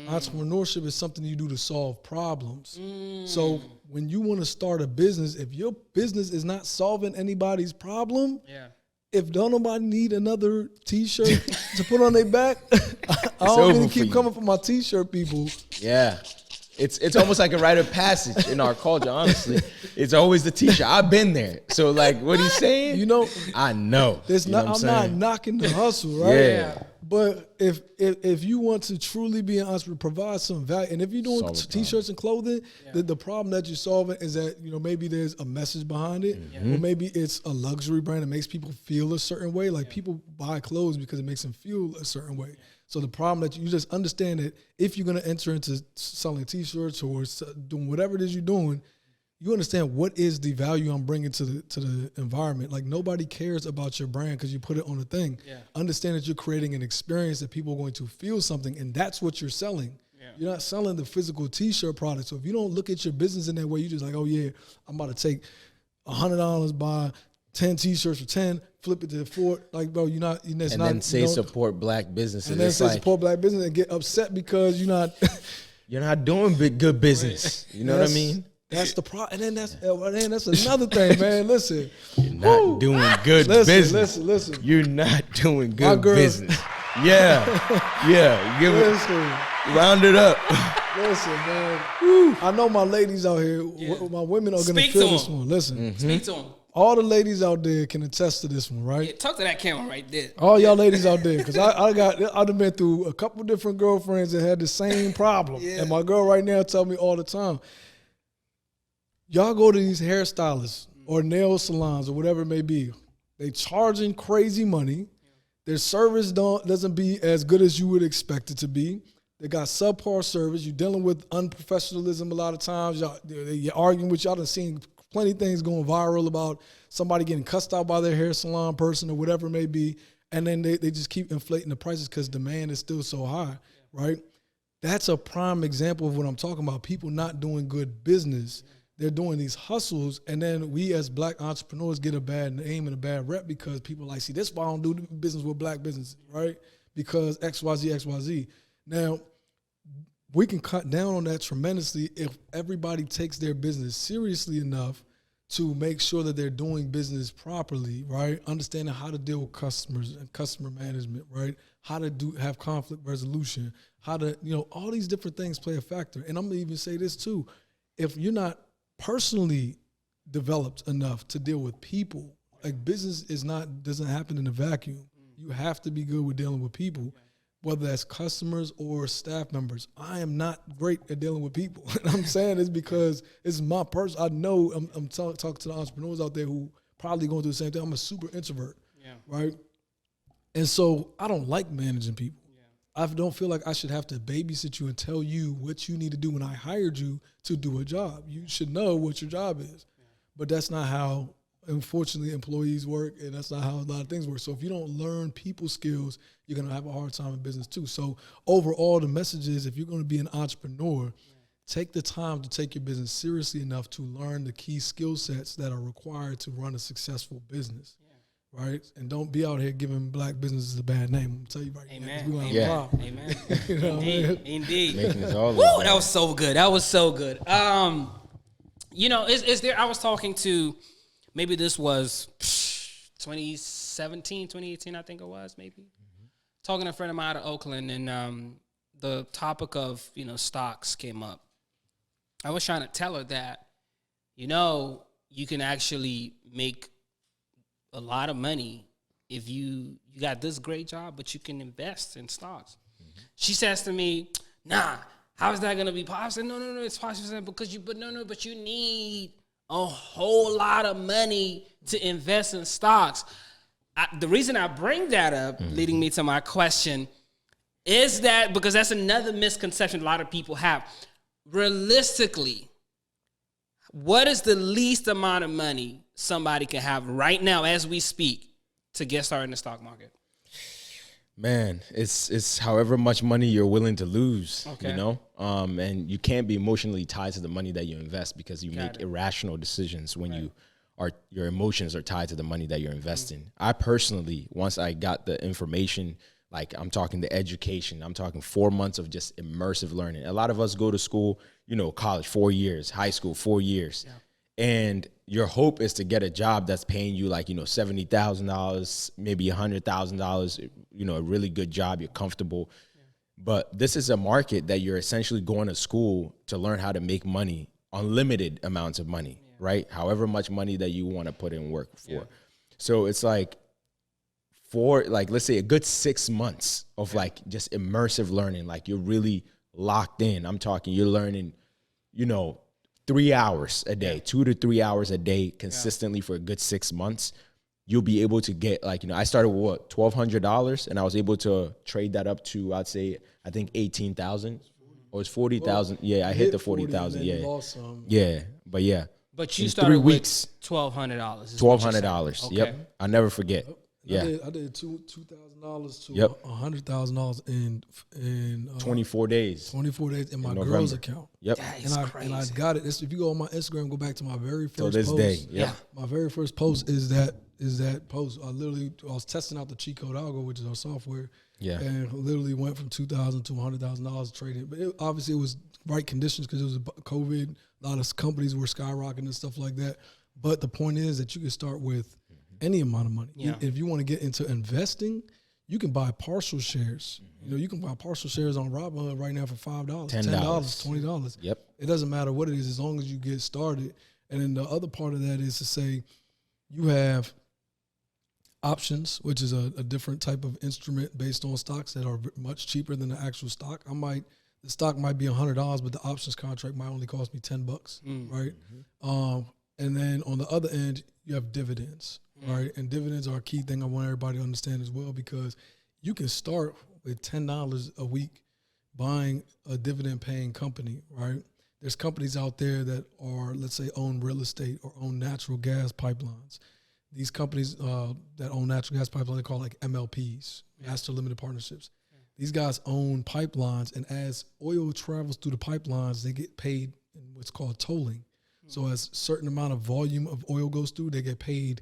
Entrepreneurship is something you do to solve problems. So when you want to start a business, if your business is not solving anybody's problem, if don't nobody need another T-shirt to put on their back, I don't really keep coming for my T-shirt people. Yeah. It's almost like a rite of passage in our culture, honestly. It's always the T-shirt. I've been there. So, like, what he's saying, I know. I'm not knocking the hustle, right? Yeah. But if you want to truly be an entrepreneur, provide some value, and if you're doing T-shirts and clothing, the problem that you're solving is that maybe there's a message behind it, or maybe it's a luxury brand that makes people feel a certain way. Like people buy clothes because it makes them feel a certain way. So the problem that you just understand that if you're going to enter into selling T-shirts or doing whatever it is you're doing, you understand what is the value I'm bringing to the environment. Like, nobody cares about your brand because you put it on a thing. Yeah. Understand that you're creating an experience that people are going to feel something, and that's what you're selling. Yeah. You're not selling the physical T-shirt product. So if you don't look at your business in that way, you're just like, oh yeah, I'm about to take $100, buy 10 T-shirts for 10, flip it to 4. Like, bro, then say support black businesses. And then say support black business and get upset because you're not you're not doing good business. You know what I mean? That's the problem. And then that's another thing, man. Listen. You're not doing good business. Listen. You're not doing good business. Yeah. Round it up. Listen, man. Woo. I know my ladies out here, my women are going to feel this one. Listen. Speak to them. All the ladies out there can attest to this one, right? Yeah, talk to that camera right there. All y'all ladies out there, because I've been through a couple different girlfriends that had the same problem. And my girl right now tell me all the time, y'all go to these hairstylists or nail salons or whatever it may be. They charging crazy money. Their service doesn't be as good as you would expect it to be. They got subpar service. You're dealing with unprofessionalism a lot of times. You're arguing with y'all. Done seen plenty of things going viral about somebody getting cussed out by their hair salon person or whatever it may be. And then they just keep inflating the prices because demand is still so high, right? That's a prime example of what I'm talking about. People not doing good business. They're doing these hustles, and then we as black entrepreneurs get a bad name and a bad rep because people like, see, this is why I don't do business with black businesses, right? Because XYZ. Now, we can cut down on that tremendously if everybody takes their business seriously enough to make sure that they're doing business properly, right? Understanding how to deal with customers and customer management, right? How to have conflict resolution, how to, all these different things play a factor. And I'm going to even say this too. If you're not personally developed enough to deal with people, like business doesn't happen in a vacuum. You have to be good with dealing with people, whether that's customers or staff members. I am not great at dealing with people. And I'm saying this because it's my person. I know I'm talking to the entrepreneurs out there who probably going through the same thing. I'm a super introvert, right? And so I don't like managing people. I don't feel like I should have to babysit you and tell you what you need to do when I hired you to do a job. You should know what your job is. But that's not how, unfortunately, employees work, and that's not how a lot of things work. So if you don't learn people skills, you're going to have a hard time in business too. So overall, the message is, if you're going to be an entrepreneur, take the time to take your business seriously enough to learn the key skill sets that are required to run a successful business. Right? And don't be out here giving black businesses a bad name. I'm going to tell you right now. Amen. Indeed. Making this all Woo, that was so good. Is there, I was talking to, maybe this was 2017, 2018, I think it was, maybe. Talking to a friend of mine out of Oakland, and the topic of, stocks came up. I was trying to tell her that, you can actually make a lot of money if you got this great job, but you can invest in stocks. She says to me, nah, how is that going to be possible? I said, no, it's possible because but you need a whole lot of money to invest in stocks. The reason I bring that up, leading me to my question, is that because that's another misconception a lot of people have. Realistically, what is the least amount of money somebody can have right now as we speak to get started in the stock market? Man, it's however much money you're willing to lose, and you can't be emotionally tied to the money that you invest because you make irrational decisions when your emotions are tied to the money that you're investing. I personally, once I got the information, like I'm talking the education, I'm talking 4 months of just immersive learning. A lot of us go to school, college 4 years, high school 4 years. Yeah. And your hope is to get a job that's paying you like, $70,000, maybe $100,000, a really good job, you're comfortable. Yeah. But this is a market that you're essentially going to school to learn how to make money, unlimited amounts of money, right? However much money that you want to put in work for. Yeah. So it's like for let's say a good 6 months of just immersive learning, like you're really locked in. I'm talking, you're learning, 3 hours a day, 2 to 3 hours a day consistently for a good 6 months. You'll be able to get I started with $1,200 and I was able to trade that up to, I think 18,000 or it's 40,000. Yeah, I hit the 40,000. Yeah. Yeah. But yeah. But you started with $1,200. $1,200. Okay. Yep. I'll never forget. Yeah, I did $2,000 to $100,000 in 24 days. 24 days in my girl's account. Yep, and I got it. If you go on my Instagram, go back to my very first post. To this day, my very first post is that post. I was testing out the cheat code algo, which is our software. Yeah, and literally went from $2,000 to $100,000 trading. But obviously, it was right conditions because it was COVID. A lot of companies were skyrocketing and stuff like that. But the point is that you can start with any amount of money. Yeah. If you want to get into investing, you can buy partial shares. You can buy partial shares on Robinhood right now for $5, $10, $20. Yep. It doesn't matter what it is as long as you get started. And then the other part of that is to say you have options, which is a different type of instrument based on stocks that are much cheaper than the actual stock. The stock might be $100, but the options contract might only cost me $10, right? And then on the other end, you have dividends, right? And dividends are a key thing I want everybody to understand as well, because you can start with $10 a week buying a dividend-paying company, right? There's companies out there that are, let's say, own real estate or own natural gas pipelines. These companies that own natural gas pipelines, they call like MLPs, Master Limited Partnerships. These guys own pipelines, and as oil travels through the pipelines, they get paid in what's called tolling. So as a certain amount of volume of oil goes through, they get paid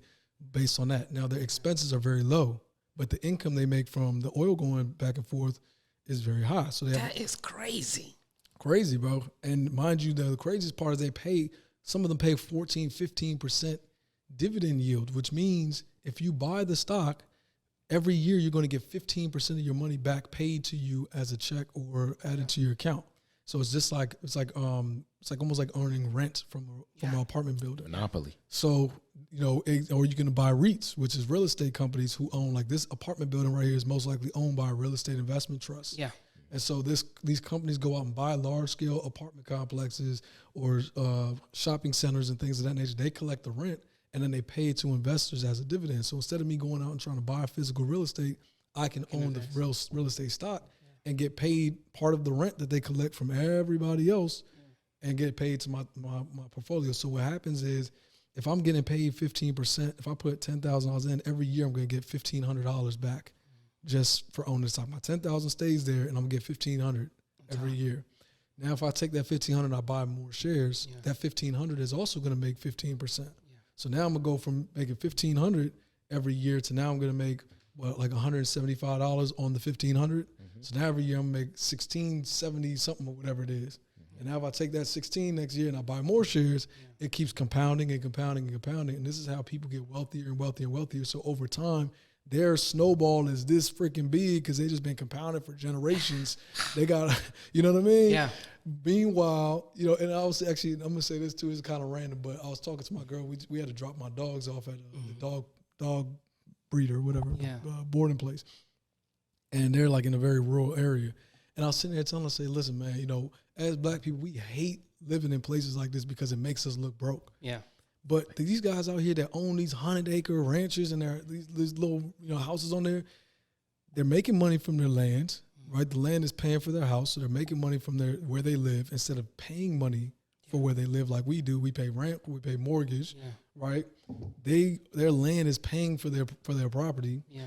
based on that. Now, their expenses are very low, but the income they make from the oil going back and forth is very high. So that is crazy. Crazy, bro. And mind you, the craziest part is some of them pay 14, 15% dividend yield, which means if you buy the stock, every year you're going to get 15% of your money back paid to you as a check or added to your account. So it's almost like earning rent from an apartment building. Monopoly. So, or you can buy REITs, which is real estate companies who own, like this apartment building right here is most likely owned by a real estate investment trust. Yeah. And so these companies go out and buy large scale apartment complexes or shopping centers and things of that nature. They collect the rent and then they pay it to investors as a dividend. So instead of me going out and trying to buy physical real estate, I can own the real estate stock and get paid part of the rent that they collect from everybody else and get paid to my portfolio. So what happens is if I'm getting paid 15%, if I put $10,000 in, every year I'm going to get $1,500 back just for owning the stock. My $10,000 stays there and I'm going to get $1,500 every year. Now, if I take that $1,500 and I buy more shares, that $1,500 is also going to make 15%. So now I'm going to go from making $1,500 every year to now I'm going to make like $175 on the $1,500. So now every year I'm going to make $1,670 something or whatever it is. And now if I take that 16 next year and I buy more shares, it keeps compounding and compounding and compounding. And this is how people get wealthier and wealthier and wealthier. So over time, their snowball is this freaking big because they just been compounded for generations. They got, you know what I mean? Yeah. Meanwhile, you know, and I was actually, I'm gonna say this too. It's kind of random, but I was talking to my girl. We had to drop my dogs off at the dog breeder, whatever, boarding place, and they're like in a very rural area. And I was sitting there telling her, say, listen, man, you know, as black people, we hate living in places like this because it makes us look broke. Yeah. But these guys out here that own these 100-acre ranches and these little, you know, houses on there, they're making money from their land, right? The land is paying for their house, so they're making money from where they live instead of paying money for where they live like we do. We pay rent, we pay mortgage, right? Their land is paying for their property. Yeah.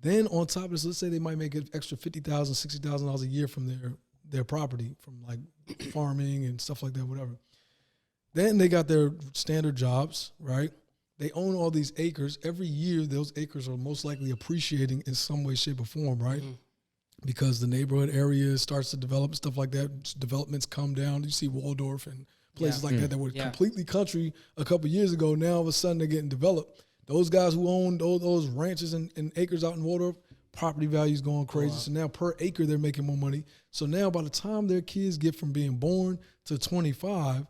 Then on top of this, let's say they might make an extra $50,000, $60,000 a year from their property, from like farming and stuff like that, whatever. Then they got their standard jobs, right? They own all these acres. Every year, those acres are most likely appreciating in some way, shape, or form, right? Mm-hmm. Because the neighborhood area starts to develop, stuff like that. Developments come down. You see Waldorf and places like that were completely country a couple of years ago. Now, all of a sudden, they're getting developed. Those guys who own those ranches and acres out in Waldorf, property value's going crazy. Wow. So now per acre, they're making more money. So now by the time their kids get from being born to 25,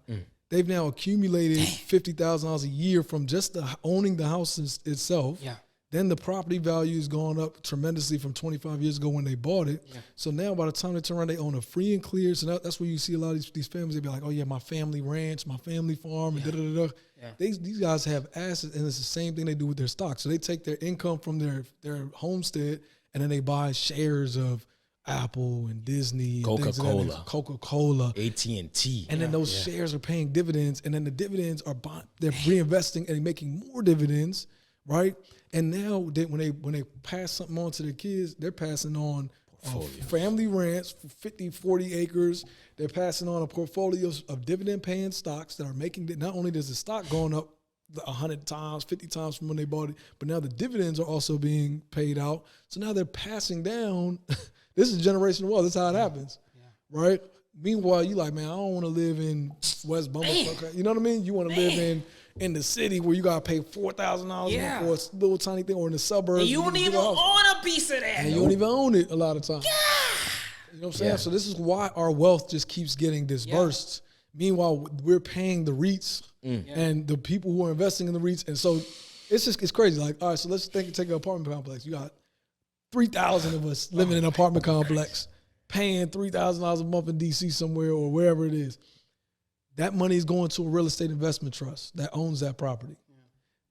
they've now accumulated $50,000 a year from just owning the house itself. Yeah. Then the property value has gone up tremendously from 25 years ago when they bought it. Yeah. So now by the time they turn around, they own a free and clear. So that's where you see a lot of these families. They be like, oh, yeah, my family ranch, my family farm, and da-da-da-da. Yeah. These guys have assets, and it's the same thing they do with their stock. So they take their income from their homestead, and then they buy shares of Apple and Disney, Coca-Cola, AT&T, and then those shares are paying dividends, and then the dividends are they're reinvesting and making more dividends, right? And now when they pass something on to their kids, they're passing on a family ranch for 50, 40 acres. They're passing on a portfolio of dividend-paying stocks that are making. Not only does the stock going up 100 times, 50 times from when they bought it, but now the dividends are also being paid out. So now they're passing down. This is generational wealth. That's how it happens, right? Meanwhile, you like, man, I don't want to live in West Bummerfuck. You know what I mean? You want to live in the city where you got to pay $4,000 for a little tiny thing, or in the suburbs. And you don't even own a piece of that. And you don't even own it a lot of times. You know what I'm saying? So this is why our wealth just keeps getting dispersed. Meanwhile, we're paying the REITs and the people who are investing in the REITs. And so it's crazy. Like, all right, so let's take an apartment complex. You got 3,000 of us living in an apartment complex, paying $3,000 a month in DC somewhere or wherever it is. That money is going to a real estate investment trust that owns that property. Yeah.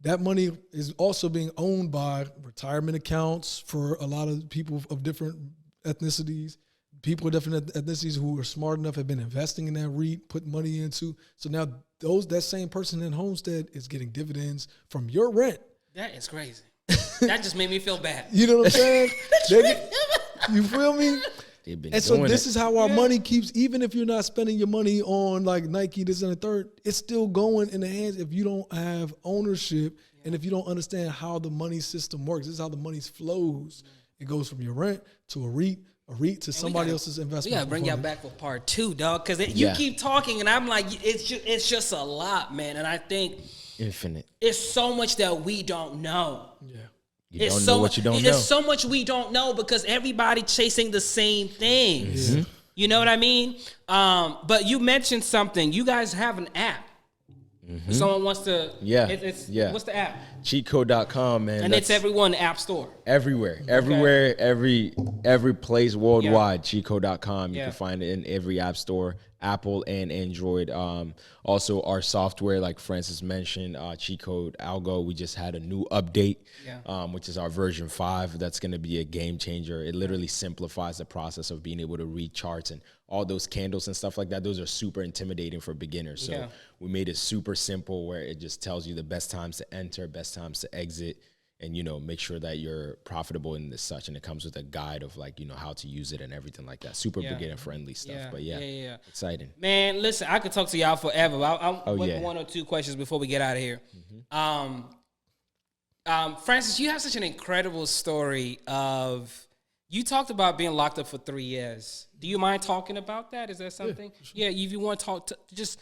That money is also being owned by retirement accounts for a lot of people of different ethnicities. People of different ethnicities who are smart enough have been investing in that REIT, put money into. So now that same person in Homestead is getting dividends from your rent. That is crazy. That just made me feel bad. You know what I'm saying? You feel me? And so this is how our money keeps, even if you're not spending your money on like Nike, this and the third, it's still going in the hands if you don't have ownership and if you don't understand how the money system works. This is how the money flows. It goes from your rent to a REIT to somebody else's investment. We gotta bring y'all back for part 2, dog, because you keep talking and I'm like, it's just a lot, man. And I think infinite. It's so much that we don't know. Yeah. You don't know what you don't know. It's so much we don't know because everybody chasing the same things. Mm-hmm. You know what I mean? But you mentioned something. You guys have an app. Mm-hmm. If someone wants to. What's the app? Cheatcode.com, man. And it's everyone in the App Store. Everywhere. Everywhere, every place worldwide. Cheatcode.com. You can find it in every app store, Apple and Android. Also, our software, like Francis mentioned, Cheat Code Algo, we just had a new update, which is our version 5. That's going to be a game changer. It literally simplifies the process of being able to read charts and all those candles and stuff like that. Those are super intimidating for beginners. So we made it super simple where it just tells you the best times to enter, best times to exit, and, make sure that you're profitable in this such. And it comes with a guide of how to use it and everything like that. Super beginner friendly stuff. But exciting. Man, listen, I could talk to y'all forever. I'll one or two questions before we get out of here. Mm-hmm. Francis, you have such an incredible story of You talked about being locked up for 3 years. Do you mind talking about that? Is that something? Yeah, sure. If you want to talk to just,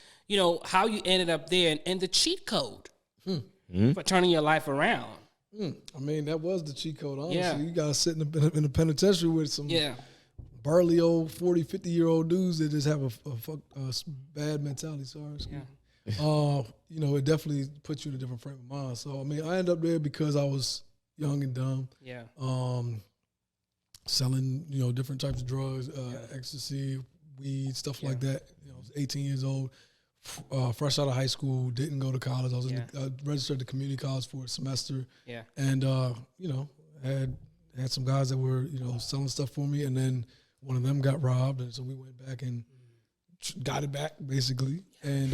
how you ended up there and the cheat code for turning your life around. I mean, that was the cheat code, honestly. Yeah. You guys sitting in the penitentiary with some burly old 40, 50-year-old dudes that just have a bad mentality. Sorry. Yeah. It definitely puts you in a different frame of mind. So, I mean, I ended up there because I was young and dumb. Yeah. Selling, different types of drugs, ecstasy, weed, stuff like that. I was 18 years old, fresh out of high school, didn't go to college. I registered at the community college for a semester. Yeah. And, had some guys that were, selling stuff for me. And then one of them got robbed. And so we went back and got it back, basically. And,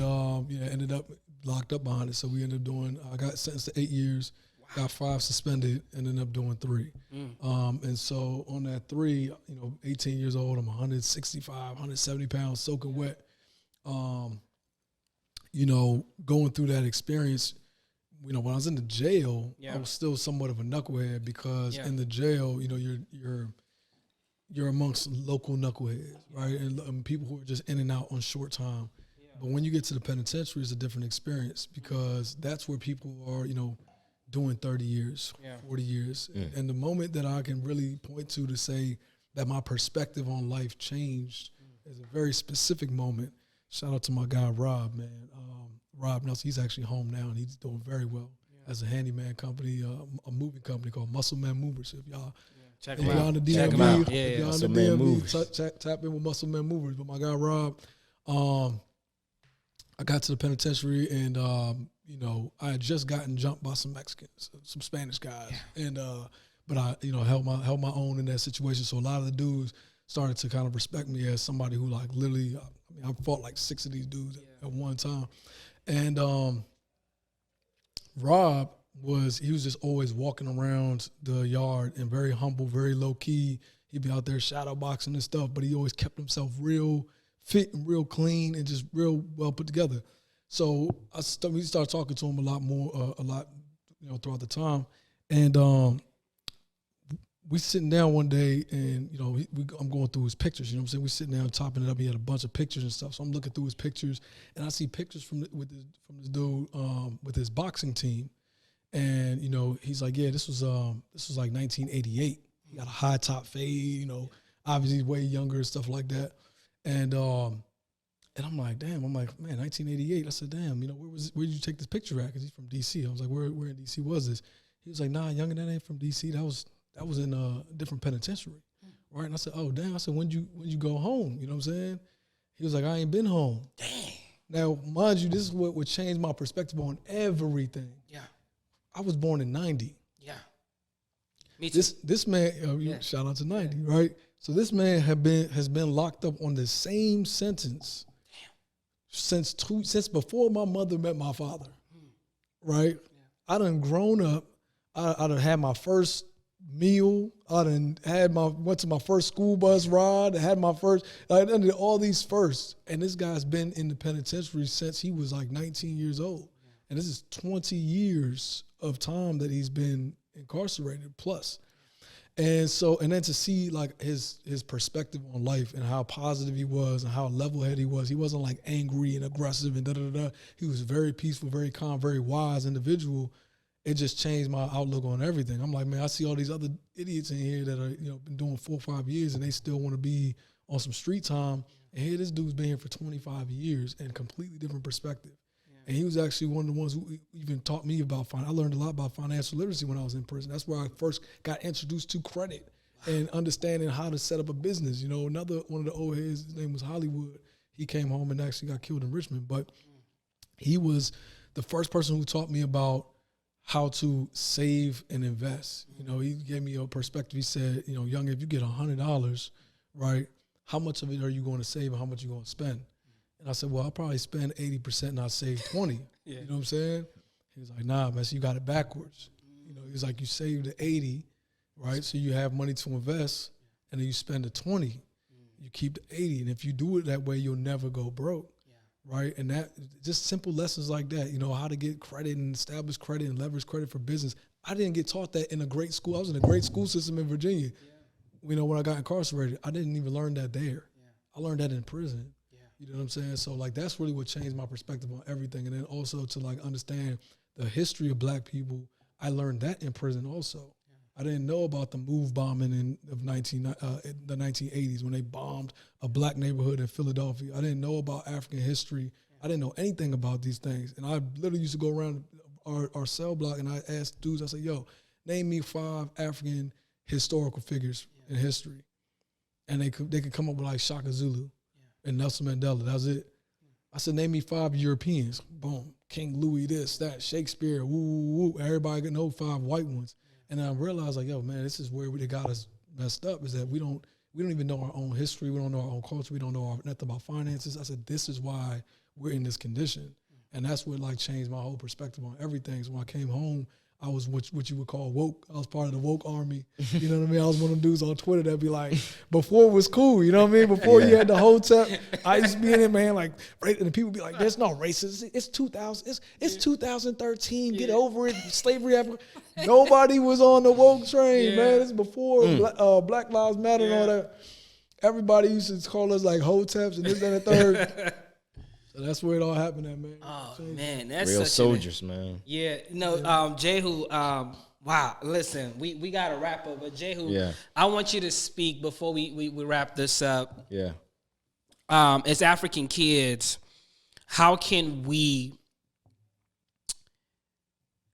ended up locked up behind it. So we ended up I got sentenced to 8 years. Got 5 suspended and ended up doing 3. And so on that 3, 18 years old, I'm 165, 170 pounds, soaking wet. Going through that experience, when I was in the jail, I was still somewhat of a knucklehead because in the jail, you're amongst local knuckleheads, right? And people who are just in and out on short time. Yeah. But when you get to the penitentiary, it's a different experience because that's where people are, doing 30 years, 40 years. And the moment that I can really point to say that my perspective on life changed is a very specific moment. Shout out to my guy, Rob, man. Rob Nelson, he's actually home now, and he's doing very well as a handyman company, a moving company called Muscle Man Movers. If y'all check him out. Check him out. If y'all on the DMV, tap in with Muscle Man Movers. But my guy, Rob, I got to the penitentiary, and I had just gotten jumped by some Mexicans, some Spanish guys, and but I held my own in that situation. So a lot of the dudes started to kind of respect me as somebody who literally, I fought 6 of these dudes at one time, and Rob was just always walking around the yard and very humble, very low key. He'd be out there shadow boxing and stuff, but he always kept himself real fit and real clean and just real well put together. So we started talking to him a lot throughout the time. And we sitting down one day and, I'm going through his pictures, you know what I'm saying? We sitting down topping it up. He had a bunch of pictures and stuff. So I'm looking through his pictures and I see pictures from this dude with his boxing team. And, he's like, yeah, this was 1988. He got a high top fade, obviously he's way younger and stuff like that. And I'm like, damn. I'm like, man, 1988. I said, damn. Where did you take this picture at? Because he's from D.C. I was like, where in D.C. was this? He was like, nah, younger than that ain't from D.C. That was in a different penitentiary, right? And I said, oh damn. I said, when you go home? You know what I'm saying? He was like, I ain't been home. Dang. Now, mind you, this is what would change my perspective on everything. Yeah. I was born in 90. Yeah. Me too. This man, shout out to 90, right? So this man has been locked up on the same sentence since before my mother met my father, right? Yeah. I done grown up. I done had my first meal. I done went to my first school bus ride. I done did all these firsts. And this guy's been in the penitentiary since he was 19 years old. Yeah. And this is 20 years of time that he's been incarcerated plus. And then to see his perspective on life and how positive he was and how level-headed he was angry and aggressive and da-da-da-da. He was very peaceful, very calm, very wise individual. It just changed my outlook on everything. I'm like, man, I see all these other idiots in here that are been doing 4 or 5 years and they still want to be on some street time. And here this dude's been here for 25 years and completely different perspective. And he was actually one of the ones who even taught me about I learned a lot about financial literacy when I was in prison. That's where I first got introduced to credit and understanding how to set up a business. Another one of the old heads, his name was Hollywood. He came home and actually got killed in Richmond. But he was the first person who taught me about how to save and invest. He gave me a perspective. He said, young, if you get $100, right, how much of it are you going to save and how much are you going to spend? And I said, well, I'll probably spend 80% and I'll save 20. You know what I'm saying? He was like, nah, man, so you got it backwards. He was like, you save the 80, right? So you have money to invest and then you spend the 20. You keep the 80. And if you do it that way, you'll never go broke, right? And that just simple lessons like that, how to get credit and establish credit and leverage credit for business. I didn't get taught that in a great school. I was in a great school system in Virginia. when I got incarcerated, I didn't even learn that there. I learned that in prison. You know what I'm saying? So like that's really what changed my perspective on everything. And then also to like understand the history of black people, I learned that in prison also. I didn't know about the move bombing in the 1980s when they bombed a black neighborhood in Philadelphia. I didn't know about African history. I didn't know anything about these things. And I literally used to go around our cell block and I asked dudes, I said, yo, name me 5 African historical figures in history. And they could come up with like Shaka Zulu and Nelson Mandela. That was it. I said, name me 5 Europeans. Boom. King Louis, this, that, Shakespeare, woo, woo, woo. Everybody could know 5 white ones. And I realized like, yo, man, this is where they got us messed up, is that we don't even know our own history. We don't know our own culture. We don't know nothing about finances. I said, this is why we're in this condition. And that's what like changed my whole perspective on everything. So when I came home, I was what you would call woke. I was part of the woke army. You know what I mean? I was one of them dudes on Twitter that'd be like, before it was cool, you know what I mean? Before you had the hotep, I used to be in it, man, like, and the people be like, there's no racism. It's 2000. It's 2013. Get over it. Slavery. Nobody was on the woke train, man. It's before Black Lives Matter and all that. Everybody used to call us like hoteps and this, that, and the third. So that's where it all happened at, man. Oh, man. That's real such soldiers, man. Yeah. No, Jehu, wow. Listen, we got to wrap up. But Jehu, I want you to speak before we wrap this up. Yeah. As African kids, how can we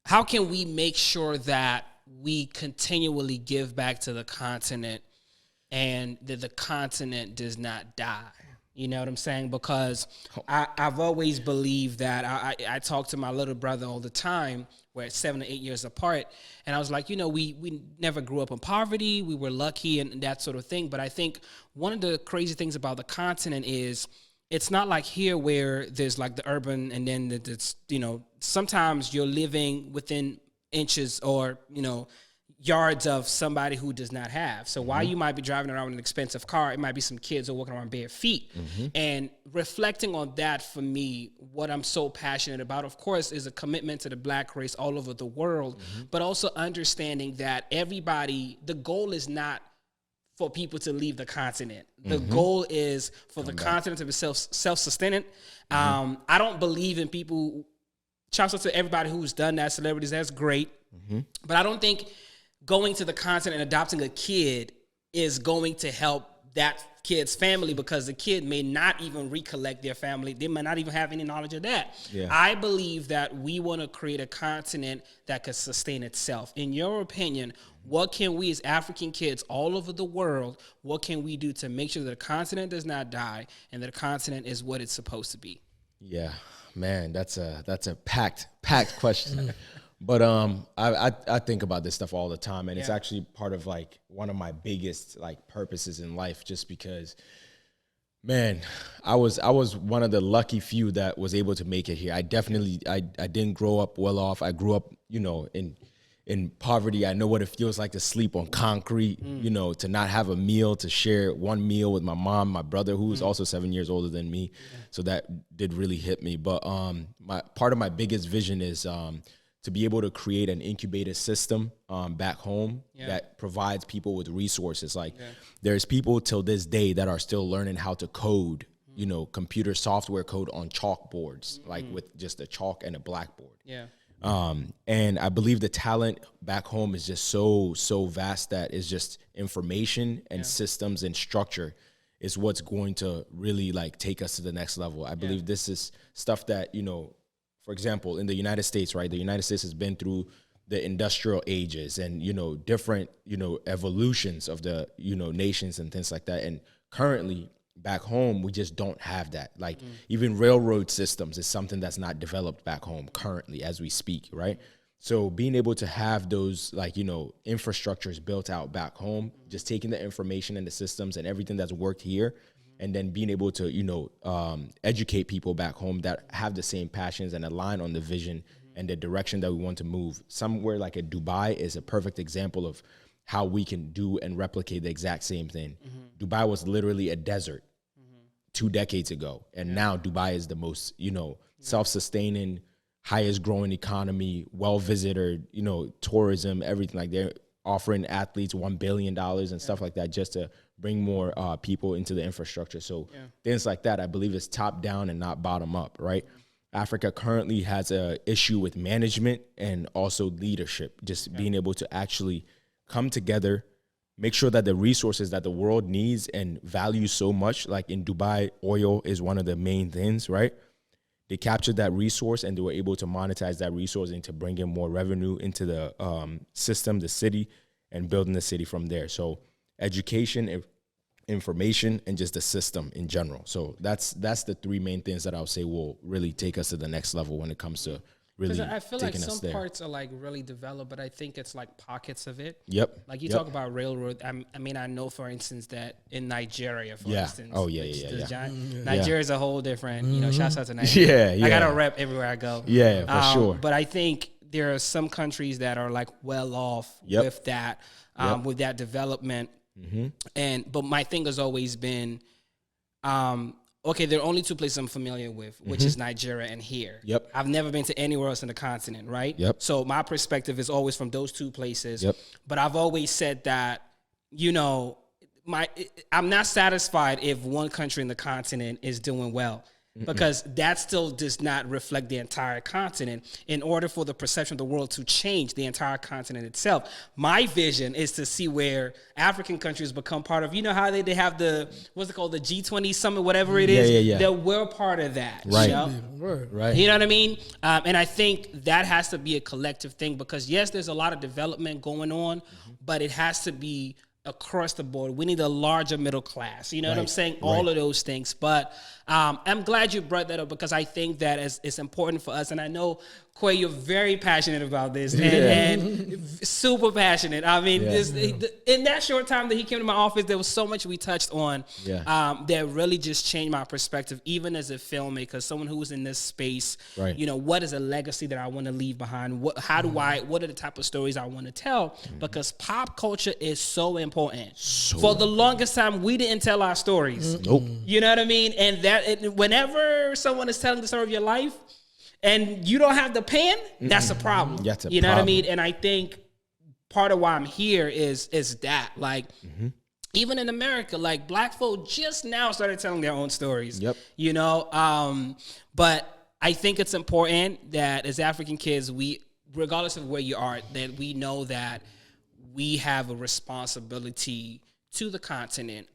make sure that we continually give back to the continent and that the continent does not die? You know what I'm saying? Because I've always believed that. I talk to my little brother all the time. We're 7 to 8 years apart. And I was like, we never grew up in poverty. We were lucky and that sort of thing. But I think one of the crazy things about the continent is it's not like here where there's like the urban and then it's, sometimes you're living within inches or, yards of somebody who does not have. So while you might be driving around in an expensive car, it might be some kids who are walking around bare feet. And reflecting on that, for me, what I'm so passionate about, of course, is a commitment to the black race all over the world, but also understanding that the goal is not for people to leave the continent. The goal is for the continent to be self-sustaining. I don't believe in people, shouts out to everybody who's done that, celebrities, that's great. But I don't think going to the continent and adopting a kid is going to help that kid's family, because the kid may not even recollect their family. They may not even have any knowledge of that. I believe that we want to create a continent that could sustain itself. In your opinion, what can we as African kids all over the world, what can we do to make sure that the continent does not die and that the continent is what it's supposed to be? Yeah, man, that's a packed question. But I think about this stuff all the time, and it's actually part of like one of my biggest like purposes in life, just because, man, I was one of the lucky few that was able to make it here. I didn't grow up well off. I grew up, in poverty. I know what it feels like to sleep on concrete, to not have a meal, to share one meal with my mom, my brother, who is also 7 years older than me. So that did really hit me. But part of my biggest vision is to be able to create an incubator system back home that provides people with resources. Like there's people till this day that are still learning how to code, computer software code on chalkboards, like with just a chalk and a blackboard. And I believe the talent back home is just so vast that it's just information and systems and structure is what's going to really like take us to the next level. I believe this is stuff that, for example, in the United States, right? The United States has been through the industrial ages and, different, evolutions of the, nations and things like that. And currently back home, we just don't have that. Like even railroad systems is something that's not developed back home currently as we speak, right? So being able to have those like, infrastructures built out back home, just taking the information and the systems and everything that's worked here, and then being able to, educate people back home that have the same passions and align on the vision and the direction that we want to move. Somewhere like a Dubai is a perfect example of how we can do and replicate the exact same thing. Dubai was literally a desert 2 decades ago. And now Dubai is the most, self-sustaining, highest growing economy, well-visited, tourism, everything like that. offering athletes $1 billion and stuff like that just to bring more people into the infrastructure. So things like that, I believe, is top down and not bottom up, right? Africa currently has a issue with management and also leadership, just being able to actually come together, make sure that the resources that the world needs and values so much, like in Dubai, oil is one of the main things, right? They captured that resource and they were able to monetize that resource and to bring in more revenue into the system, the city, and building the city from there. So education, information, and just the system in general. So that's the three main things that I would say will really take us to the next level when it comes to really I feel like some there. parts are like really developed, but I think it's like pockets of it. Yep. Like you talk about railroad. I mean, I know, for instance, that in Nigeria, for instance. Oh, yeah. Nigeria is a whole different, you know, shouts out to Nigeria. Yeah. I got to rep everywhere I go. Yeah, for sure. But I think there are some countries that are like well off with that, with that development. But my thing has always been, okay, there are only two places I'm familiar with, which is Nigeria and here. Yep. I've never been to anywhere else in the continent, right? Yep. So my perspective is always from those two places. Yep. But I've always said that, you know, I'm not satisfied if one country in the continent is doing well. Because that still does not reflect the entire continent. In order for the perception of the world to change the entire continent itself, my vision is to see where African countries become part of, you know how they have the, what's it called, the G20 summit, whatever it is, that we're part of that. Right. You know? Right. You know what I mean? And I think that has to be a collective thing because, yes, there's a lot of development going on, but it has to be across the board. We need a larger middle class. You know what I'm saying? All of those things. But I'm glad you brought that up because I think that it's important for us. And I know, Kway, you're very passionate about this and super passionate. I mean, in that short time that he came to my office, there was so much we touched on that really just changed my perspective, even as a filmmaker, someone who was in this space. Right. You know, what is a legacy that I want to leave behind? What are the type of stories I want to tell? Because pop culture is so important. For the longest time, we didn't tell our stories. Nope. You know what I mean? And whenever someone is telling the story of your life, and you don't have the pen, that's a problem. You know what I mean? And I think part of why I'm here is that. Like, even in America, like, black folk just now started telling their own stories. Yep. You know? But I think it's important that as African kids, we, regardless of where you are, that we know that we have a responsibility to the continent,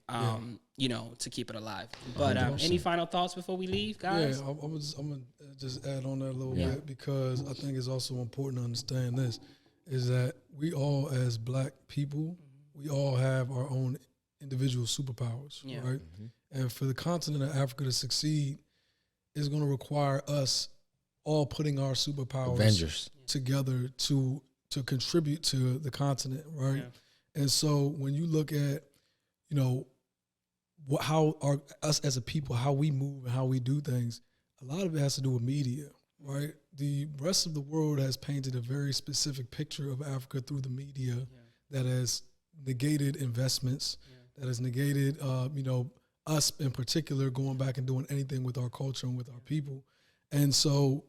you know, to keep it alive. But any final thoughts before we leave, guys? Yeah, I'm gonna just add on that a little bit because I think it's also important to understand this, is that we all as black people, we all have our own individual superpowers, right? And for the continent of Africa to succeed, it's going to require us all putting our superpowers together to contribute to the continent, right? And so when you look at, you know, how us as a people, how we move and how we do things, a lot of it has to do with media, right? The rest of the world has painted a very specific picture of Africa through the media that has negated investments, that has negated, you know, us in particular going back and doing anything with our culture and with our people. And so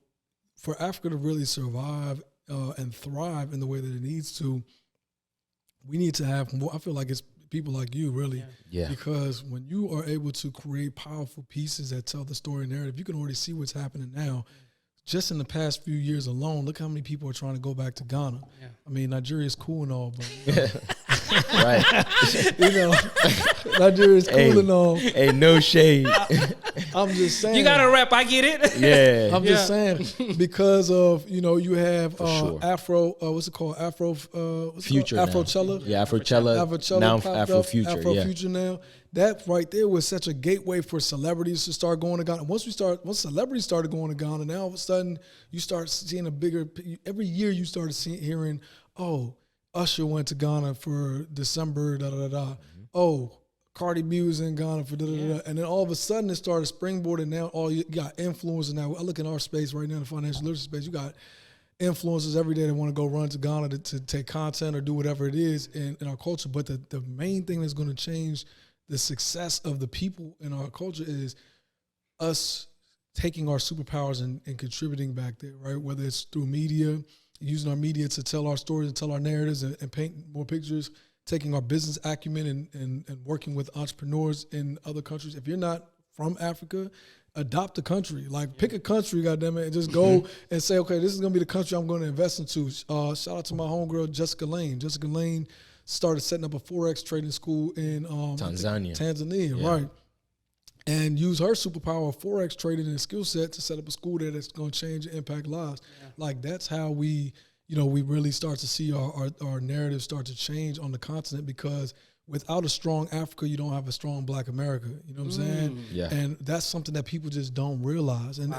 for Africa to really survive and thrive in the way that it needs to, we need to have more. I feel like it's people like you, really. Because when you are able to create powerful pieces that tell the story and narrative, you can already see what's happening now. Just in the past few years alone, look how many people are trying to go back to Ghana. I mean, Nigeria is cool and all, but you know, Nigeria is cool and all. Hey, no shade. I'm just saying. You got to rep. I get it. I'm just saying because of, you know, you have Afro, what's it called? Future. Afrochella. Yeah, Afrochella. Now Afrofuture. Afrofuture now. That right there was such a gateway for celebrities to start going to Ghana. Once celebrities started going to Ghana, now all of a sudden you start seeing a bigger. Every year you started hearing, oh, Usher went to Ghana for December, Oh, Cardi B was in Ghana for And then all of a sudden it started springboarding. Now you got influencers. Now I look in our space right now, the financial literacy space. You got influencers every day that want to go run to Ghana to take content or do whatever it is in our culture. But the main thing that's going to change the success of the people in our culture is us taking our superpowers and contributing back there, right? Whether it's through media, using our media to tell our stories and tell our narratives and paint more pictures, taking our business acumen and working with entrepreneurs in other countries. If you're not from Africa, adopt a country. Like, pick a country, goddammit, and just go and say, okay, this is going to be the country I'm going to invest into. Shout out to my homegirl, Jessica Lane. Jessica Lane started setting up a Forex trading school in Tanzania, right? And use her superpower of Forex trading and skill set to set up a school there that's going to change and impact lives. Yeah. Like, that's how we really start to see our narrative start to change on the continent, because without a strong Africa, you don't have a strong Black America. You know what I'm saying? Yeah. And that's something that people just don't realize. And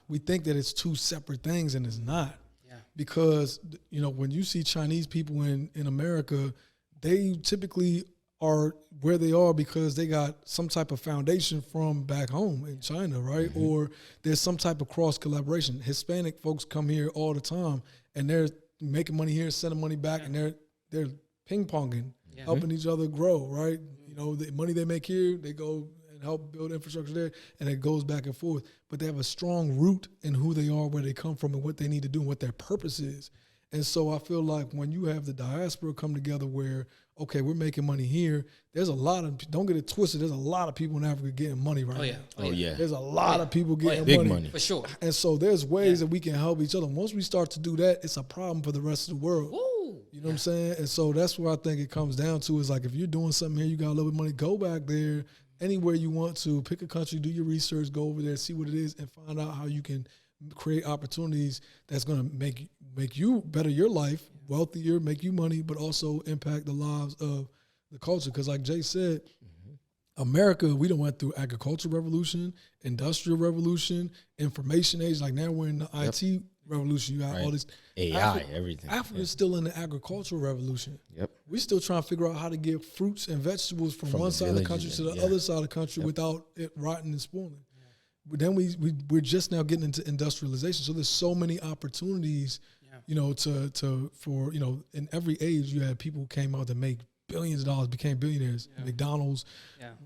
we think that it's two separate things, and it's not. Yeah. Because, when you see Chinese people in America, they typically are where they are because they got some type of foundation from back home in China, right? Mm-hmm. Or there's some type of cross collaboration. Hispanic folks come here all the time, and they're making money here, sending money back, and they're ping-ponging, helping each other grow, right? The money they make here, they go and help build infrastructure there, and it goes back and forth. But they have a strong root in who they are, where they come from, and what they need to do, and what their purpose is. And so I feel like when you have the diaspora come together where, okay, we're making money here, there's a lot of, don't get it twisted, there's a lot of people in Africa getting money right now. Oh, yeah. There's a lot of people getting big money. For sure. And so there's ways that we can help each other. Once we start to do that, it's a problem for the rest of the world. Ooh. You know what I'm saying? And so that's where I think it comes down to, is like, if you're doing something here, you got a little bit of money, go back there anywhere you want to, pick a country, do your research, go over there, see what it is, and find out how you can create opportunities that's going to make you better your life, wealthier, make you money, but also impact the lives of the culture. Because like Jay said, America, we done went through agricultural revolution, industrial revolution, information age. Like, now we're in the IT revolution. You got all this AI, everything. Africa's still in the agricultural revolution. We're still trying to figure out how to get fruits and vegetables from one side of the country to the other side of the country without it rotting and spoiling. But then we're just now getting into industrialization. So there's so many opportunities, for in every age you had people who came out that make billions of dollars, became billionaires. McDonald's,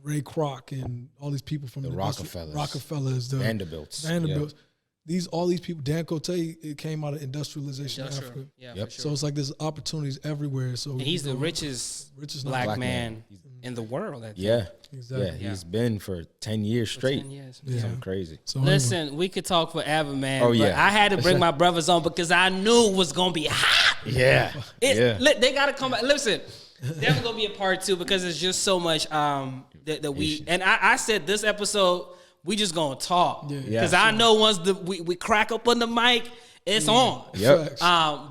Ray Kroc, and all these people from the Rockefellers, the Vanderbilts. All these people, Dan Cote, it came out of industrialization in Africa. So it's like there's opportunities everywhere. So and he's the richest black man in the world. Exactly. Yeah, he's been for 10 years straight. 10 years. Something crazy. So listen, we could talk forever, man. Oh, yeah. But I had to bring my brothers on because I knew it was going to be hot. They got to come back. Listen, there's going to be a part 2 because there's just so much that we, and I said this episode, we just going to talk. Because I know once we crack up on the mic, it's on.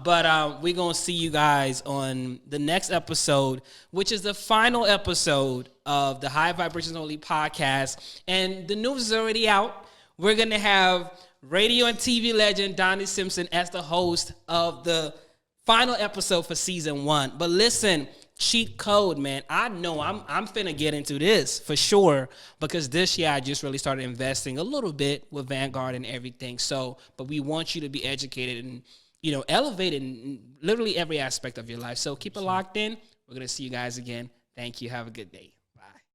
But we're going to see you guys on the next episode, which is the final episode of the High Vibrations Only podcast. And the news is already out. We're going to have radio and TV legend Donnie Simpson as the host of the final episode for season 1. But listen, cheat code, man. I know I'm finna get into this for sure, because this year I just really started investing a little bit with Vanguard and everything. So, but we want you to be educated and, elevated in literally every aspect of your life. So keep it locked in. We're going to see you guys again. Thank you. Have a good day.